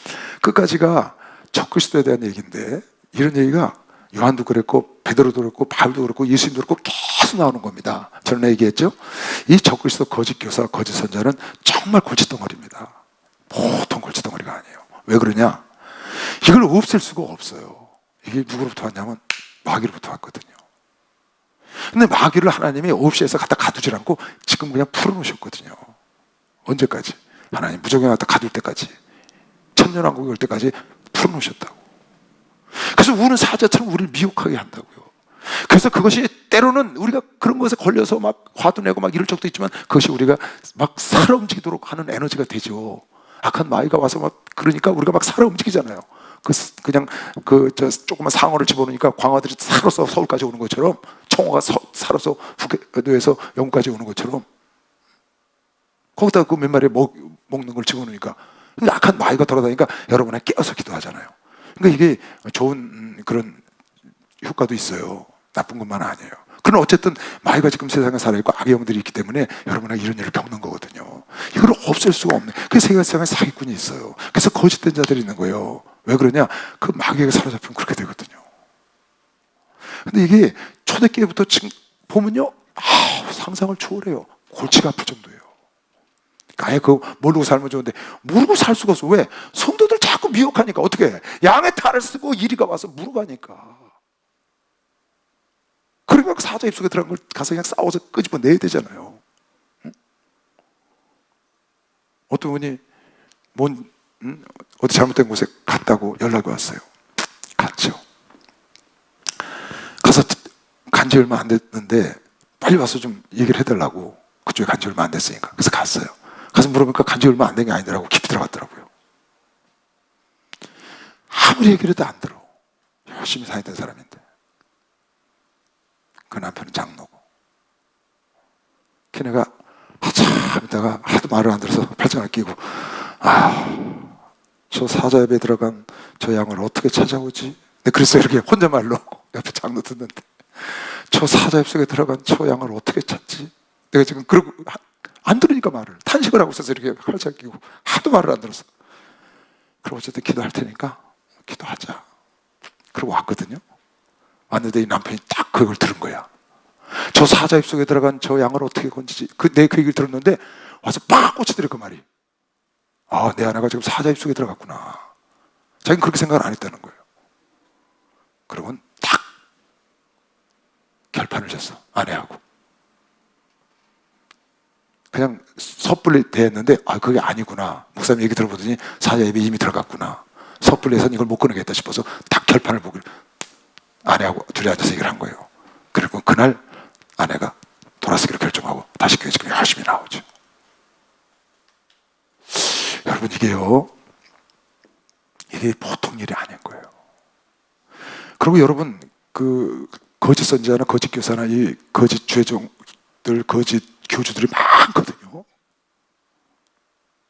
끝까지가 적그리스도에 대한 얘기인데, 이런 얘기가 요한도 그랬고 베드로도 그랬고 바울도 그랬고 예수님도 그랬고 계속 나오는 겁니다. 저는 얘기했죠. 이 적그리스도 거짓 교사, 거짓 선자는 정말 골칫덩어리입니다. 보통 골칫덩어리가 아니에요. 왜 그러냐? 이걸 없앨 수가 없어요. 이게 누구로부터 왔냐면 마귀로부터 왔거든요. 근데 마귀를 하나님이 없이 해서 갖다 가두질 않고 지금 그냥 풀어놓으셨거든요. 언제까지? 하나님 무조건 갖다 가둘 때까지, 천년왕국이 올 때까지 풀어놓으셨다고. 그래서 우는 사자처럼 우리를 미혹하게 한다고요. 그래서 그것이 때로는 우리가 그런 것에 걸려서 막 화도 내고 막 이럴 적도 있지만, 그것이 우리가 막 살아 움직이도록 하는 에너지가 되죠. 악한 마귀가 와서 막 그러니까 우리가 막 살아 움직이잖아요. 그냥 조그만 상어를 집어넣으니까 광어들이 살아서 서울까지 오는 것처럼, 청어가 살아서 북에서 영국까지 오는 것처럼, 거기다 그 몇 마리 먹는 걸 집어넣으니까 악한 마귀가 돌아다니니까 여러분은 깨어서 기도하잖아요. 그러니까 이게 좋은 그런 효과도 있어요. 나쁜 것만 아니에요. 그러나 어쨌든 마귀가 지금 세상에 살아있고 악의 영들이 있기 때문에 여러분은 이런 일을 겪는 거거든요. 이걸 없앨 수가 없네. 그래서 세상에 사기꾼이 있어요. 그래서 거짓된 자들이 있는 거예요. 왜 그러냐? 그 마귀에게 사로잡히면 그렇게 되거든요. 근데 이게 초대교회부터 지금 보면요, 상상을 초월해요. 골치가 아플 정도예요. 아예 모르고 살면 좋은데 모르고 살 수가 없어. 왜? 성도들 자꾸 미혹하니까. 어떻게 해? 양의 탈을 쓰고 이리가 와서 물어가니까. 그러니까 사자 입속에 들어간 걸 가서 그냥 싸워서 끄집어내야 되잖아요. 응? 어떤 분이 어디 잘못된 곳에 갔다고 연락이 왔어요. 갔죠. 가서 간지 얼마 안 됐는데 빨리 와서 좀 얘기를 해달라고. 그쪽에 간지 얼마 안 됐으니까. 그래서 갔어요. 가서 물어보니까 간지 얼마 안 된 게 아니더라고. 깊이 들어갔더라고요. 아무리 얘기를 해도 안 들어. 열심히 다니던 사람인데. 그 남편은 장로고. 걔네가 한참 있다가 하도 말을 안 들어서 팔짱을 끼고, 저 사자협에 들어간 저 양을 어떻게 찾아오지? 네, 그래서 이렇게 혼잣말로 옆에 장로 듣는데, 저 사자입 속에 들어간 저 양을 어떻게 찾지? 내가 지금 그러고 안 들으니까 말을 탄식을 하고 있어서 이렇게 활짝 끼고 하도 말을 안 들었어. 그럼 어쨌든 기도할 테니까 기도하자. 그러고 왔거든요. 왔는데 이 남편이 딱 그걸 들은 거야. 저 사자 입속에 들어간 저 양을 어떻게 건지지. 내 그 얘기를 들었는데 와서 빡 꽂히더래 그 말이. 아, 내 아내가 지금 사자 입속에 들어갔구나. 자기는 그렇게 생각을 안 했다는 거예요. 그러면 딱 결판을 졌어. 아내하고. 그냥 섣불리 대했는데 그게 아니구나. 목사님 얘기 들어보더니 사자 입에 이미 들어갔구나. 섣불리 해서는 이걸 못 끊어겠다 싶어서 딱 결판을 보고 아내하고 둘이 앉아서 얘기를 한 거예요. 그리고 그날 아내가 돌아서기로 결정하고 다시 교회 지금 열심히 나오죠. 여러분, 이게 보통 일이 아닌 거예요. 그리고 여러분, 그 거짓 선지자나 거짓 교사나 이 거짓 죄종들, 거짓 교주들이 많거든요.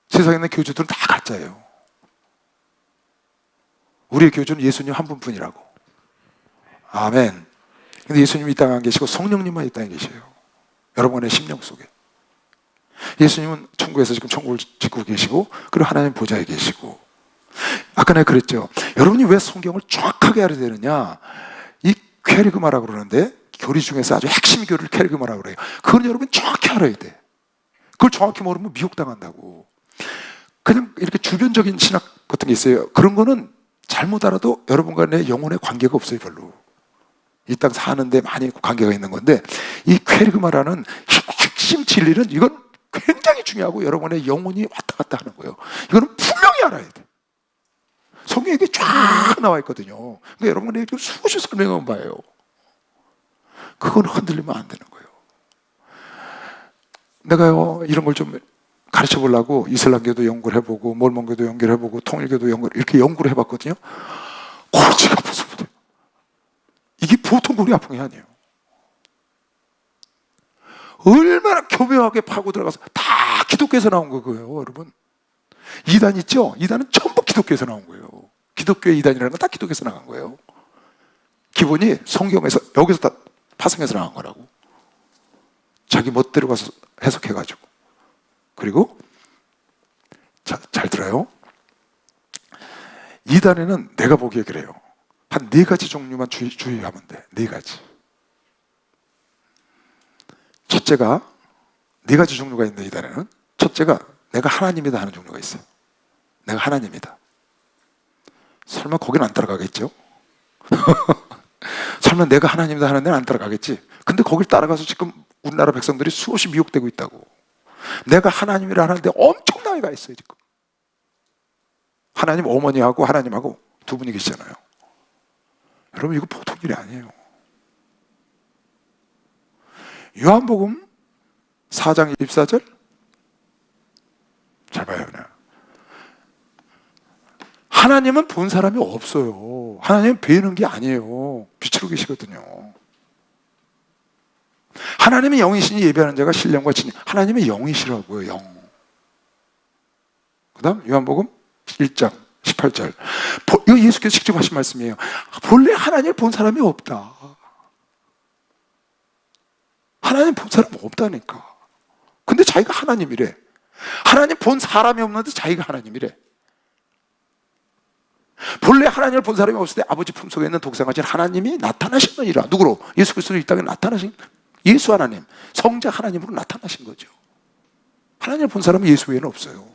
세상에 있는 교주들은 다 가짜예요. 우리의 교주는 예수님 한 분뿐이라고. 아멘. 근데 예수님이 이 땅에 안 계시고 성령님만 이 땅에 계셔요. 여러분의 심령 속에. 예수님은 천국에서 지금 천국을 짓고 계시고, 그리고 하나님 보좌에 계시고. 아까 내가 그랬죠. 여러분이 왜 성경을 정확하게 알아야 되느냐? 이 퀘리그마라고 그러는데, 교리 중에서 아주 핵심 교리를 퀘리그마라고 그래요. 그건 여러분 정확히 알아야 돼. 그걸 정확히 모르면 미혹당한다고. 그냥 이렇게 주변적인 신학 같은 게 있어요. 그런 거는 잘못 알아도 여러분과 내 영혼에 관계가 없어요, 별로. 이 땅 사는데 많이 관계가 있는 건데, 이 퀘리그마라는 핵심 진리는 이건 굉장히 중요하고 여러분의 영혼이 왔다 갔다 하는 거예요. 이거는 분명히 알아야 돼. 성경에 이게 쫙 나와 있거든요. 그러니까 여러분에게 수없이 설명한 바예요. 그건 흔들리면 안 되는 거예요. 내가요, 이런 걸 좀 가르쳐 보려고 이슬람교도 연구를 해보고 몰몬교도 연구를 해보고 통일교도 이렇게 연구를 해봤거든요. 골치가 아파서 못해요. 이게 보통 골이 아픈 게 아니에요. 얼마나 교묘하게 파고 들어가서 다 기독교에서 나온 거예요, 여러분. 이단 있죠? 이단은 전부 기독교에서 나온 거예요. 기독교의 이단이라는 건 다 기독교에서 나간 거예요. 기본이 성경에서, 여기서 다 파생해서 나간 거라고. 자기 멋대로 가서 해석해가지고. 그리고 잘 들어요. 이단에는 내가 보기에 그래요. 한 4가지 종류만 주의하면 돼. 4가지. 첫째가 4가지 종류가 있는데, 이단에는 첫째가 내가 하나님이다 하는 종류가 있어요. 내가 하나님이다. 설마 거긴 안 따라가겠죠? 설마 내가 하나님이다 하는 데는 안 따라가겠지? 근데 거길 따라가서 지금 우리나라 백성들이 수없이 미혹되고 있다고. 내가 하나님이라 하는데 엄청나게 가 있어요, 지금. 하나님 어머니하고 하나님하고 두 분이 계시잖아요. 여러분, 이거 보통 일이 아니에요. 요한복음 4장 24절 잘 봐요. 그냥 하나님은 본 사람이 없어요. 하나님은 배우는 게 아니에요. 빛으로 계시거든요. 하나님은 영이시니 예배하는 자가 신령과 진리. 하나님은 영이시라고요. 영. 그 다음 요한복음 1장 18절. 이거 예수께서 직접 하신 말씀이에요. 본래 하나님을 본 사람이 없다. 하나님 본 사람 없다니까. 근데 자기가 하나님이래. 하나님 본 사람이 없는데 자기가 하나님이래. 본래 하나님을 본 사람이 없을 때 아버지 품속에 있는 독생하신 하나님이 나타나시느니라. 누구로? 예수 그리스도로 이 땅에 나타나신, 예수 하나님, 성자 하나님으로 나타나신 거죠. 하나님을 본 사람은 예수 외에는 없어요.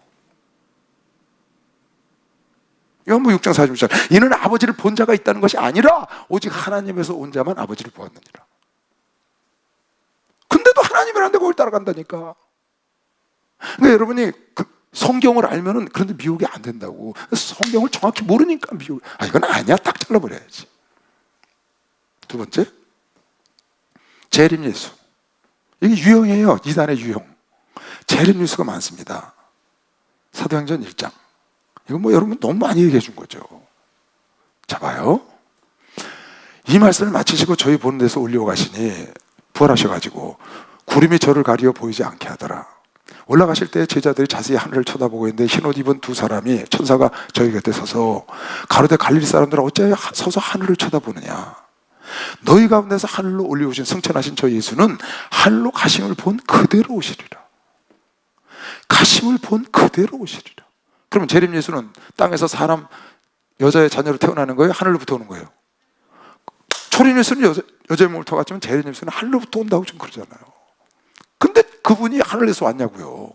요한복음 6장 46절. 이는 아버지를 본 자가 있다는 것이 아니라 오직 하나님에서 온 자만 아버지를 보았느니라. 근데도 하나님이라는데 그걸 따라간다니까. 그러니까 여러분이 성경을 알면은 그런데 미혹이 안 된다고. 성경을 정확히 모르니까 미혹. 이건 아니야. 딱 잘라버려야지. 두 번째, 재림 예수. 이게 유형이에요. 이단의 유형. 재림 예수가 많습니다. 사도행전 1장. 이건 뭐 여러분 너무 많이 얘기해 준 거죠. 자, 봐요. 이 말씀을 마치시고 저희 보는 데서 올려가시니 부활하셔가지고 구름이 저를 가리어 보이지 않게 하더라. 올라가실 때 제자들이 자세히 하늘을 쳐다보고 있는데 흰옷 입은 2사람이 천사가 저희 곁에 서서 가로되 갈릴리 사람들아 어찌하여 서서 하늘을 쳐다보느냐. 너희 가운데서 하늘로 올려오신 승천하신 저 예수는 하늘로 가심을 본 그대로 오시리라. 가심을 본 그대로 오시리라. 그러면 재림 예수는 땅에서 사람 여자의 자녀로 태어나는 거예요? 하늘로부터 오는 거예요? 초림 예수는 여자의 몸을 타갔지만 재림 예수는 하늘로부터 온다고 지금 그러잖아요. 근데 그분이 하늘에서 왔냐고요.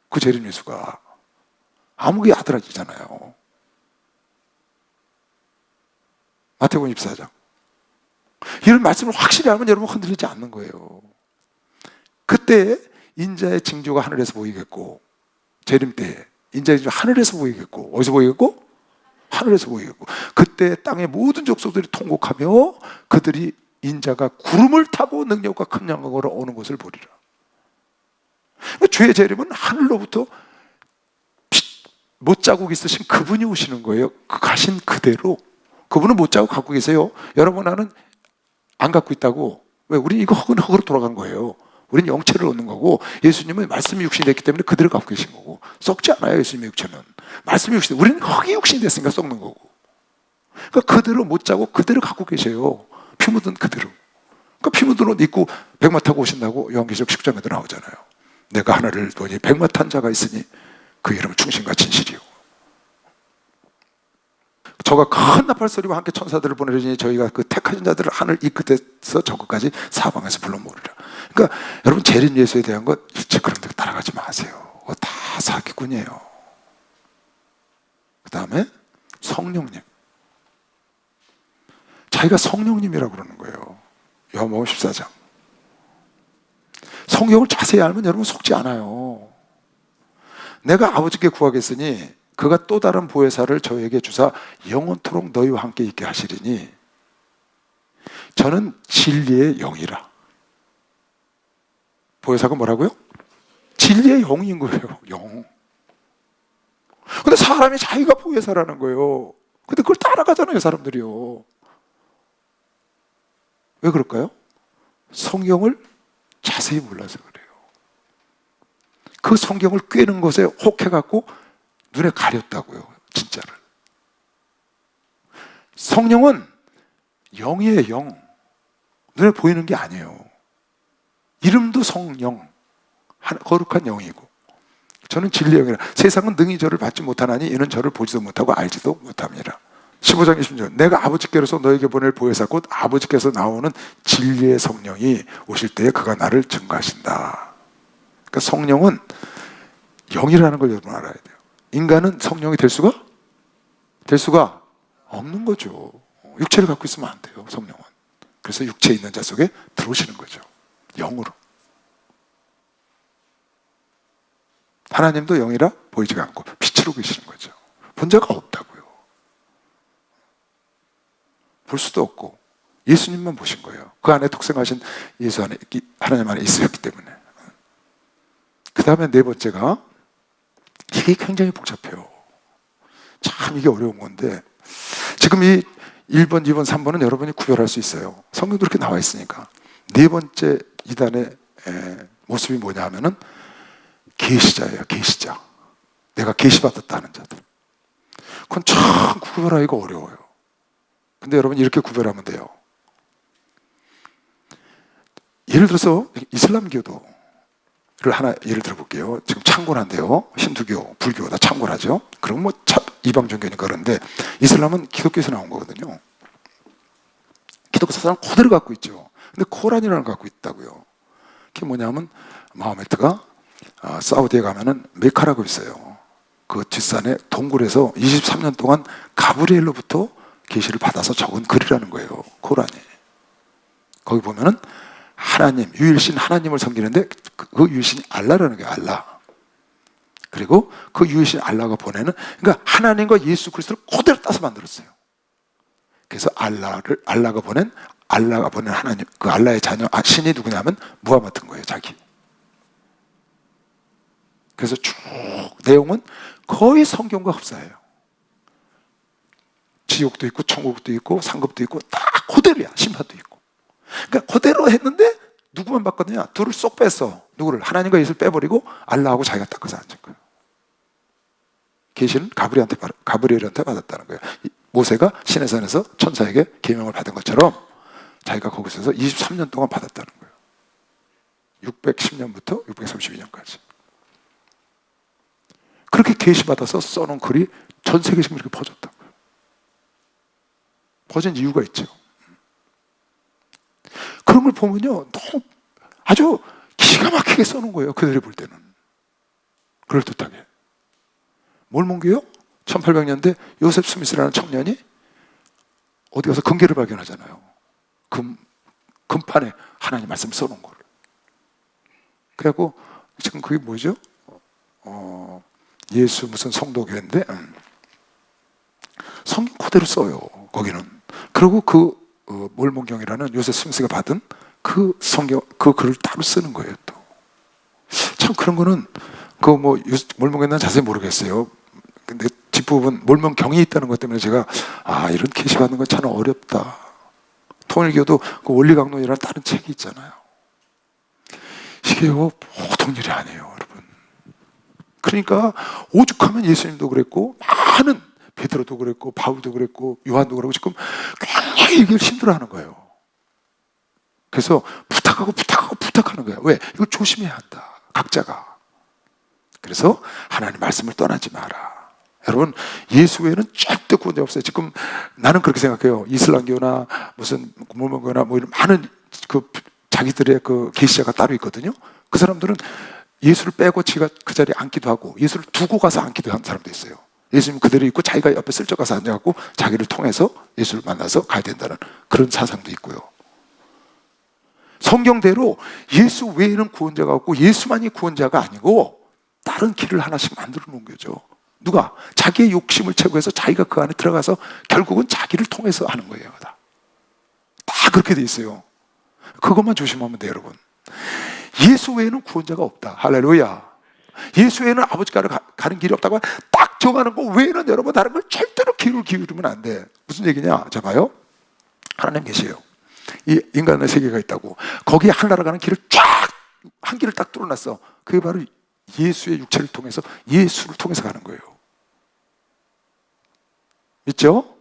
그 재림 예수가 아무개 아들아지잖아요. 마태복음 24장. 이런 말씀을 확실히 알면 여러분 흔들리지 않는 거예요. 그때 인자의 징조가 하늘에서 보이겠고, 재림 때에 인자의 징조가 하늘에서 보이겠고, 어디서 보이겠고? 하늘에서 보이겠고, 그때 땅의 모든 족속들이 통곡하며 그들이 인자가 구름을 타고 능력과 큰 영광으로 오는 것을 보리라. 주의 재림은 하늘로부터 못자국 있으신 그분이 오시는 거예요. 가신 그대로. 그분은 못자국 갖고 계세요. 여러분, 나는 안 갖고 있다고. 왜? 우린 이거 흙으로 돌아간 거예요. 우린 영체를 얻는 거고, 예수님은 말씀이 육신이 됐기 때문에 그대로 갖고 계신 거고, 썩지 않아요. 예수님의 육체는 말씀이 육신이, 우리는 흙이 육신이 됐으니까 썩는 거고. 그러니까 그대로 못자국 그대로 갖고 계세요. 피 묻은 그대로. 그러니까 피 묻은 옷 입고 백마 타고 오신다고 요한계시록 19장에도 나오잖아요. 내가 하늘을 보니 백마 탄 자가 있으니 그 이름은 충신과 진실이요. 저가 큰 나팔 소리와 함께 천사들을 보내리니 저희가 그 택하신 자들을 하늘 이 끝에서 저 끝까지 사방에서 불러 모으리라. 그러니까 여러분, 재림 예수에 대한 것 일체 그런 데 따라가지 마세요. 그거 다 사기꾼이에요. 그 다음에 성령님. 자기가 성령님이라고 그러는 거예요. 요한복음 14장. 성경을 자세히 알면 여러분 속지 않아요. 내가 아버지께 구하겠으니 그가 또 다른 보혜사를 저에게 주사 영원토록 너희와 함께 있게 하시리니 저는 진리의 영이라. 보혜사가 뭐라고요? 진리의 영인 거예요. 영. 근데 사람이 자기가 보혜사라는 거예요. 근데 그걸 따라가잖아요, 사람들이요. 왜 그럴까요? 성경을 자세히 몰라서 그래요. 그 성경을 꿰는 것에 혹해갖고 눈에 가렸다고요, 진짜를. 성령은 영이에요, 영. 눈에 보이는 게 아니에요. 이름도 성령, 거룩한 영이고, 저는 진리의 영이라. 세상은 능히 저를 받지 못하나니 이는 저를 보지도 못하고 알지도 못합니다. 15장 20절. 내가 아버지께로서 너에게 보낼 보혜사 곧 아버지께서 나오는 진리의 성령이 오실 때에 그가 나를 증거하신다. 그러니까 성령은 영이라는 걸 여러분 알아야 돼요. 인간은 성령이 될 수가 없는 거죠. 육체를 갖고 있으면 안 돼요, 성령은. 그래서 육체에 있는 자 속에 들어오시는 거죠, 영으로. 하나님도 영이라 보이지가 않고 빛으로 계시는 거죠. 본자가 없다고요. 볼 수도 없고 예수님만 보신 거예요. 그 안에 독생하신 예수 안에, 하나님 안에 있었기 때문에. 그 다음에 네 번째가, 이게 굉장히 복잡해요. 참 이게 어려운 건데, 지금 이 1번, 2번, 3번은 여러분이 구별할 수 있어요. 성경도 이렇게 나와 있으니까. 네 번째 이단의 모습이 뭐냐 하면은 계시자예요. 계시자. 내가 계시받았다는 자들. 그건 참 구별하기가 어려워요. 근데 여러분 이렇게 구별하면 돼요. 예를 들어서 이슬람교도를 하나 예를 들어볼게요. 지금 창궐한데요. 힌두교, 불교 다 창궐하죠. 그럼 뭐 이방 종교니까 그런데 이슬람은 기독교에서 나온 거거든요. 기독교 사상을 그대로 갖고 있죠. 근데 코란이라는 걸 갖고 있다고요. 그게 뭐냐면 마호메트가 사우디에 가면은 메카라고 있어요. 그 뒷산에 동굴에서 23년 동안 가브리엘로부터 계시를 받아서 적은 글이라는 거예요, 코란이. 거기 보면은 하나님, 유일신 하나님을 섬기는데 그 유일신이 알라라는 거예요, 알라. 그리고 그 유일신 알라가 보내는, 그러니까 하나님과 예수 그리스도를 그대로 따서 만들었어요. 그래서 알라가 보낸 하나님, 그 알라의 자녀, 신이 누구냐면 무하마드인 거예요, 자기. 그래서 쭉 내용은 거의 성경과 흡사해요. 지옥도 있고 천국도 있고 상급도 있고 다 그대로야. 심판도 있고. 그러니까 그대로 했는데 누구만 바꿨느냐? 둘을 쏙 뺐어. 누구를? 하나님과 예수를 빼버리고 알라하고 자기가 닦아서 앉은 거예요. 계시는 가브리엘한테 받았다는 거예요. 모세가 시내산에서 천사에게 계명을 받은 것처럼 자기가 거기서 23년 동안 받았다는 거예요. 610년부터 632년까지. 그렇게 계시받아서 써놓은 글이 전 세계적으로 이렇게 퍼졌다고요. 퍼진 이유가 있죠. 그런 걸 보면요, 너무 아주 기가 막히게 써놓은 거예요. 그들이 볼 때는. 그럴듯하게. 몰몬교요? 1800년대 요셉 스미스라는 청년이 어디 가서 금괴를 발견하잖아요. 금판에 하나님 말씀 써놓은 거를. 그래갖고 지금 그게 뭐죠? 예수 무슨 성도교회인데 성경 그대로 써요. 거기는. 그리고 그 몰몬경이라는 요셉 스미스가 받은 그 성경 그 글을 따로 쓰는 거예요. 또 참 그런 거는 그 뭐 몰몬경은 자세히 모르겠어요. 근데 뒷부분 몰몬경이 있다는 것 때문에 제가 이런 계시 받는 건 참 어렵다. 통일교도 그 원리강론이라는 다른 책이 있잖아요. 이게요 보통 일이 아니에요, 여러분. 그러니까 오죽하면 예수님도 그랬고 많은 베드로도 그랬고 바울도 그랬고 요한도 그랬고 지금 굉장히 얘기를 힘들어하는 거예요. 그래서 부탁하는 거예요. 왜? 이거 조심해야 한다, 각자가. 그래서 하나님 말씀을 떠나지 마라. 여러분, 예수 외에는 절대 구원자 없어요. 지금 나는 그렇게 생각해요. 이슬람교나 무슨 몰몬교나 뭐 이런 많은 그 자기들의 그 계시자가 따로 있거든요. 그 사람들은 예수를 빼고 지가 그 자리에 앉기도 하고 예수를 두고 가서 앉기도 하는 사람도 있어요. 예수님 그대로 있고 자기가 옆에 슬쩍 가서 앉아갖고 자기를 통해서 예수를 만나서 가야 된다는 그런 사상도 있고요. 성경대로 예수 외에는 구원자가 없고 예수만이 구원자가 아니고 다른 길을 하나씩 만들어 놓은 거죠. 누가? 자기의 욕심을 채고해서 자기가 그 안에 들어가서 결국은 자기를 통해서 하는 거예요. 다 그렇게 돼 있어요. 그것만 조심하면 돼요, 여러분. 예수 외에는 구원자가 없다. 할렐루야. 예수 외에는 아버지가로 가는 길이 없다고 딱 정하는 거 외에는 여러분 다른 걸 절대로 귀를 기울이면 안 돼. 무슨 얘기냐? 자 봐요. 하나님 계세요. 이 인간의 세계가 있다고. 거기에 하늘나라 가는 길을 쫙 한 길을 딱 뚫어놨어. 그게 바로 예수의 육체를 통해서 예수를 통해서 가는 거예요. 있죠?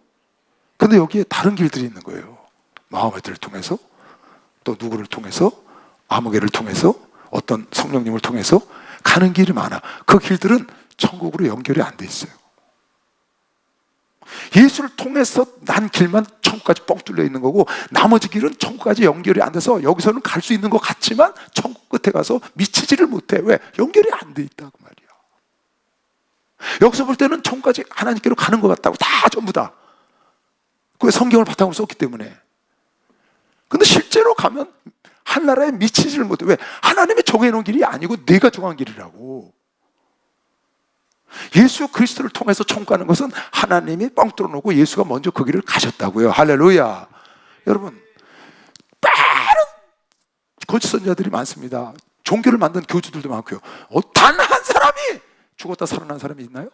근데 여기에 다른 길들이 있는 거예요. 마호메트를 통해서 또 누구를 통해서 아무개를 통해서 어떤 성령님을 통해서 가는 길이 많아. 그 길들은 천국으로 연결이 안 돼 있어요. 예수를 통해서 난 길만 천국까지 뻥 뚫려 있는 거고 나머지 길은 천국까지 연결이 안 돼서 여기서는 갈 수 있는 것 같지만 천국 끝에 가서 미치지를 못해. 왜? 연결이 안 돼 있다고 말이야. 여기서 볼 때는 천국까지 하나님께로 가는 것 같다고 다 전부 다. 그게 성경을 바탕으로 썼기 때문에. 근데 실제로 가면 한나라에 미치지를 못해. 왜? 하나님이 정해놓은 길이 아니고 내가 정한 길이라고. 예수 그리스도를 통해서 천국 가는 것은 하나님이 뻥 뚫어놓고 예수가 먼저 그 길을 가셨다고요. 할렐루야. 여러분, 빠른 거짓 선자들이 많습니다. 종교를 만든 교주들도 많고요. 단 한 사람이 죽었다 살아난 사람이 있나요?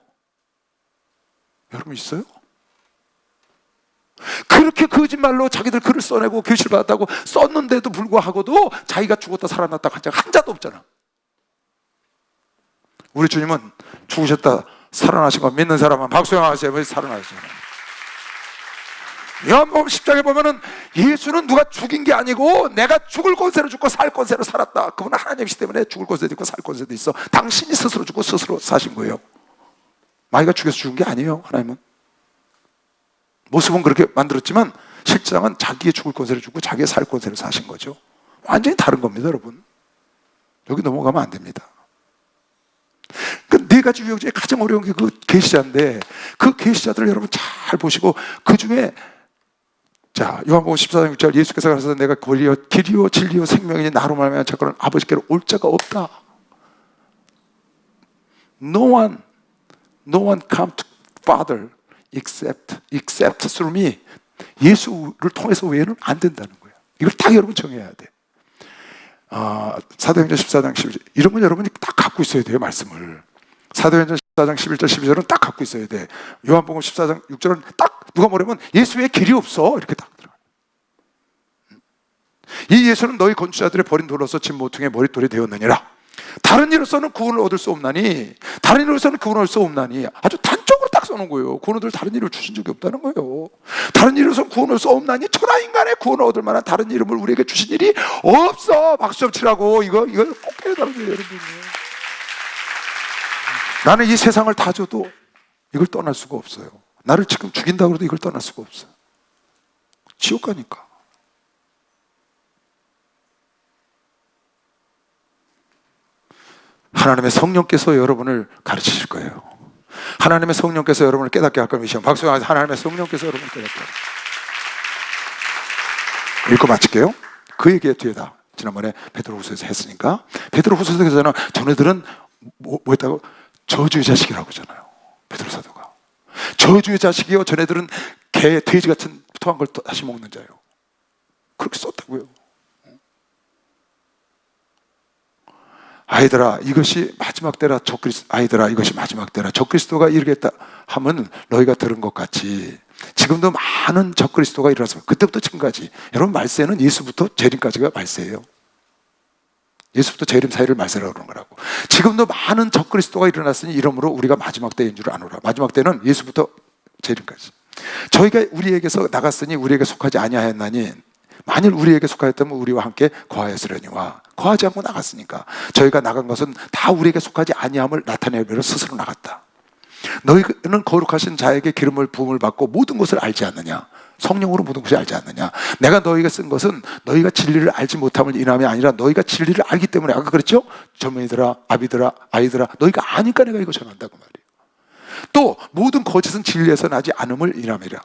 여러분 있어요? 그렇게 거짓말로 자기들 글을 써내고 교시를 받았다고 썼는데도 불구하고도 자기가 죽었다 살아났다고 한 적 한 자도 없잖아. 우리 주님은 죽으셨다 살아나신 거 믿는 사람은 박수영 하세요. 왜 살아나셨어요? 요한복음 10장에 보면은 예수는 누가 죽인 게 아니고 내가 죽을 권세로 죽고 살 권세로 살았다. 그분은 하나님이시기 때문에 죽을 권세도 있고 살 권세도 있어. 당신이 스스로 죽고 스스로 사신 거예요. 마귀가 죽여서 죽은 게 아니에요. 하나님은 모습은 그렇게 만들었지만 실상은 자기의 죽을 권세를 주고 자기의 살 권세를 사신 거죠. 완전히 다른 겁니다, 여러분. 여기 넘어가면 안 됩니다. 그 네 가지 유형 중에 가장 어려운 게 그 계시자인데 그 계시자들을 여러분 잘 보시고 그 중에 자 요한복음 14장 6절 예수께서 가셔서 내가 길이요 진리요 생명이니 나로 말하면 자꾸는 아버지께로 올 자가 없다. No one come to Father except through me. 예수를 통해서 외에는 안 된다는 거예요. 이걸 딱 여러분 정해야 돼. 사도행전 14장 11절 이런 건 여러분이 딱 갖고 있어야 돼요. 말씀을. 사도행전 14장 11절 12절은 딱 갖고 있어야 돼. 요한복음 14장 6절은 딱 누가 뭐라면 예수 외에 길이 없어 이렇게 딱 들어가. 이 예수는 너희 건축자들의 버린 돌로서 진 모퉁이의 머릿돌이 되었느니라. 다른 이로서는 구원을 얻을 수 없나니 다른 이로서는 구원을 얻을 수 없나니 아주 단적으로 딱 써놓은 거예요. 구원을 다른 이름을 주신 적이 없다는 거예요. 다른 이름으로 구원을 써옵나니 천하인간의 구원을 얻을 만한 다른 이름을 우리에게 주신 일이 없어. 박수 좀 치라고. 이거 꼭 해야 되는 거예요, 여러분. 나는 이 세상을 다 줘도 이걸 떠날 수가 없어요. 나를 지금 죽인다고 해도 이걸 떠날 수가 없어요. 지옥 가니까. 하나님의 성령께서 여러분을 가르치실 거예요. 하나님의 성령께서 여러분을 깨닫게 할 겁니다. 박수. 하나님의 성령께서 여러분을 깨닫게 할 거예요. 읽고 마칠게요. 그 얘기의 뒤에다 지난번에 베드로후서에서 했으니까. 베드로후서에서는 저네들은 뭐 했다고? 저주의 자식이라고 하잖아요. 베드로 사도가 저주의 자식이요, 저네들은 개, 돼지 같은 토한 걸 다시 먹는 자예요. 그렇게 썼다고요. 아이들아, 이것이 마지막 때라. 아이들아, 이것이 마지막 때라. 적그리스도가 이르겠다 하면 너희가 들은 것 같이 지금도 많은 적그리스도가 일어났습니다. 그때부터 지금까지. 여러분, 말세는 예수부터 재림까지가 말세예요. 예수부터 재림 사이를 말세라고 그러는 거라고. 지금도 많은 적그리스도가 일어났으니 이러므로 우리가 마지막 때인 줄 아노라. 마지막 때는 예수부터 재림까지. 저희가 우리에게서 나갔으니 우리에게 속하지 아니하였나니 만일 우리에게 속하였다면 우리와 함께 거하였으려니와. 거하지 않고 나갔으니까. 저희가 나간 것은 다 우리에게 속하지 아니함을 나타내려 스스로 나갔다. 너희는 거룩하신 자에게 기름을 부음을 받고 모든 것을 알지 않느냐. 성령으로 모든 것을 알지 않느냐. 내가 너희가 쓴 것은 너희가 진리를 알지 못함을 인함이 아니라 너희가 진리를 알기 때문에. 아까 그랬죠? 젊은이들아, 아비들아, 아이들아, 너희가 아니까 내가 이거 전한다고 말이에요. 또 모든 거짓은 진리에서 나지 않음을 인함이라.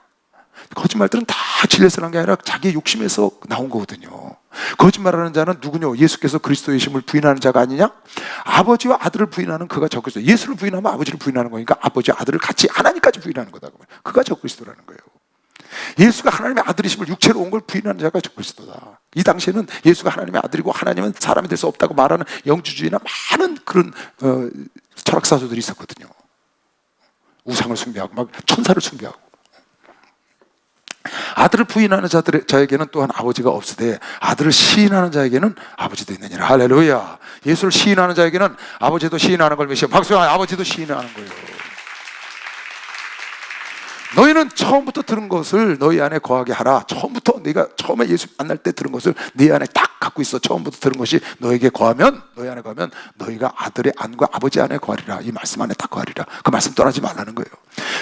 거짓말들은 다 진리에서 난 게 아니라 자기 욕심에서 나온 거거든요. 거짓말하는 자는 누구냐? 예수께서 그리스도이심을 부인하는 자가 아니냐? 아버지와 아들을 부인하는 그가 적그리스도. 예수를 부인하면 아버지를 부인하는 거니까 아버지와 아들을 같이 하나님까지 부인하는 거다. 그가 적그리스도라는 거예요. 예수가 하나님의 아들이심을 육체로 온 걸 부인하는 자가 적그리스도다. 이 당시에는 예수가 하나님의 아들이고 하나님은 사람이 될 수 없다고 말하는 영주주의나 많은 그런 철학사조들이 있었거든요. 우상을 숭배하고 막 천사를 숭배하고. 아들을 부인하는 자에게는 또한 아버지가 없으되 아들을 시인하는 자에게는 아버지도 있느니라. 할렐루야. 예수를 시인하는 자에게는 아버지도 시인하는 걸 메시아. 박수. 아버지도 시인하는 거예요. 너희는 처음부터 들은 것을 너희 안에 거하게 하라. 처음부터 네가 처음에 예수 만날 때 들은 것을 네 안에 딱 갖고 있어. 처음부터 들은 것이 너에게 거하면, 너희 안에 거하면 너희가 아들의 안과 아버지 안에 거하리라. 이 말씀 안에 딱 거하리라. 그 말씀 떠나지 말라는 거예요.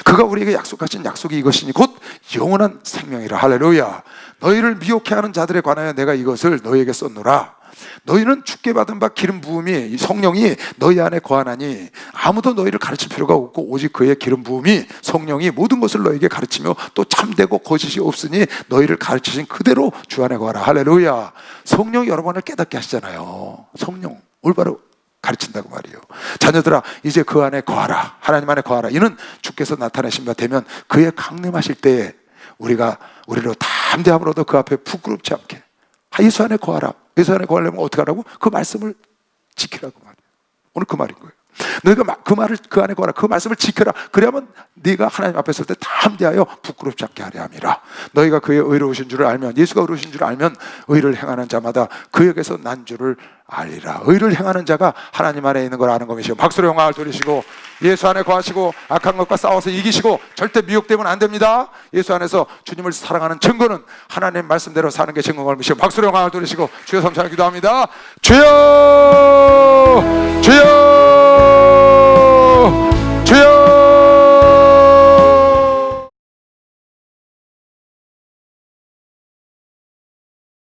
그가 우리에게 약속하신 약속이 이것이니 곧 영원한 생명이라. 할렐루야. 너희를 미혹해 하는 자들에 관하여 내가 이것을 너희에게 썼노라. 너희는 주께 받은 바 기름 부음이 성령이 너희 안에 거하나니 아무도 너희를 가르칠 필요가 없고 오직 그의 기름 부음이 성령이 모든 것을 너희에게 가르치며 또 참되고 거짓이 없으니 너희를 가르치신 그대로 주 안에 거하라. 할렐루야. 성령이 여러분을 깨닫게 하시잖아요. 성령 올바로 가르친다고 말이에요. 자녀들아, 이제 그 안에 거하라. 하나님 안에 거하라. 이는 주께서 나타나신 바 되면 그의 강림하실 때에 우리로 담대함으로도 그 앞에 부끄럽지 않게 예수 안에 거하라. 예수 안에 거하려면 어떻게 하라고? 그 말씀을 지키라고 말이에요. 오늘 그 말인 거예요. 너희가 그 말을 그 안에 거하라. 그 말씀을 지켜라. 그러면 네가 하나님 앞에 설 때 담대하여 부끄럽지 않게 하려 함이라. 너희가 그의 의로우신 줄을 알면, 예수가 의로우신 줄을 알면 의를 행하는 자마다 그에게서 난 줄을 알리라. 의를 행하는 자가 하나님 안에 있는 걸 아는 것이요. 박수로 영광을 돌리시고 예수 안에 거하시고 악한 것과 싸워서 이기시고 절대 미혹되면 안 됩니다. 예수 안에서 주님을 사랑하는 증거는 하나님 말씀대로 사는 게 증거인 것이요. 박수로 영광을 돌리시고 주여 삼창 기도합니다. 주여, 주여.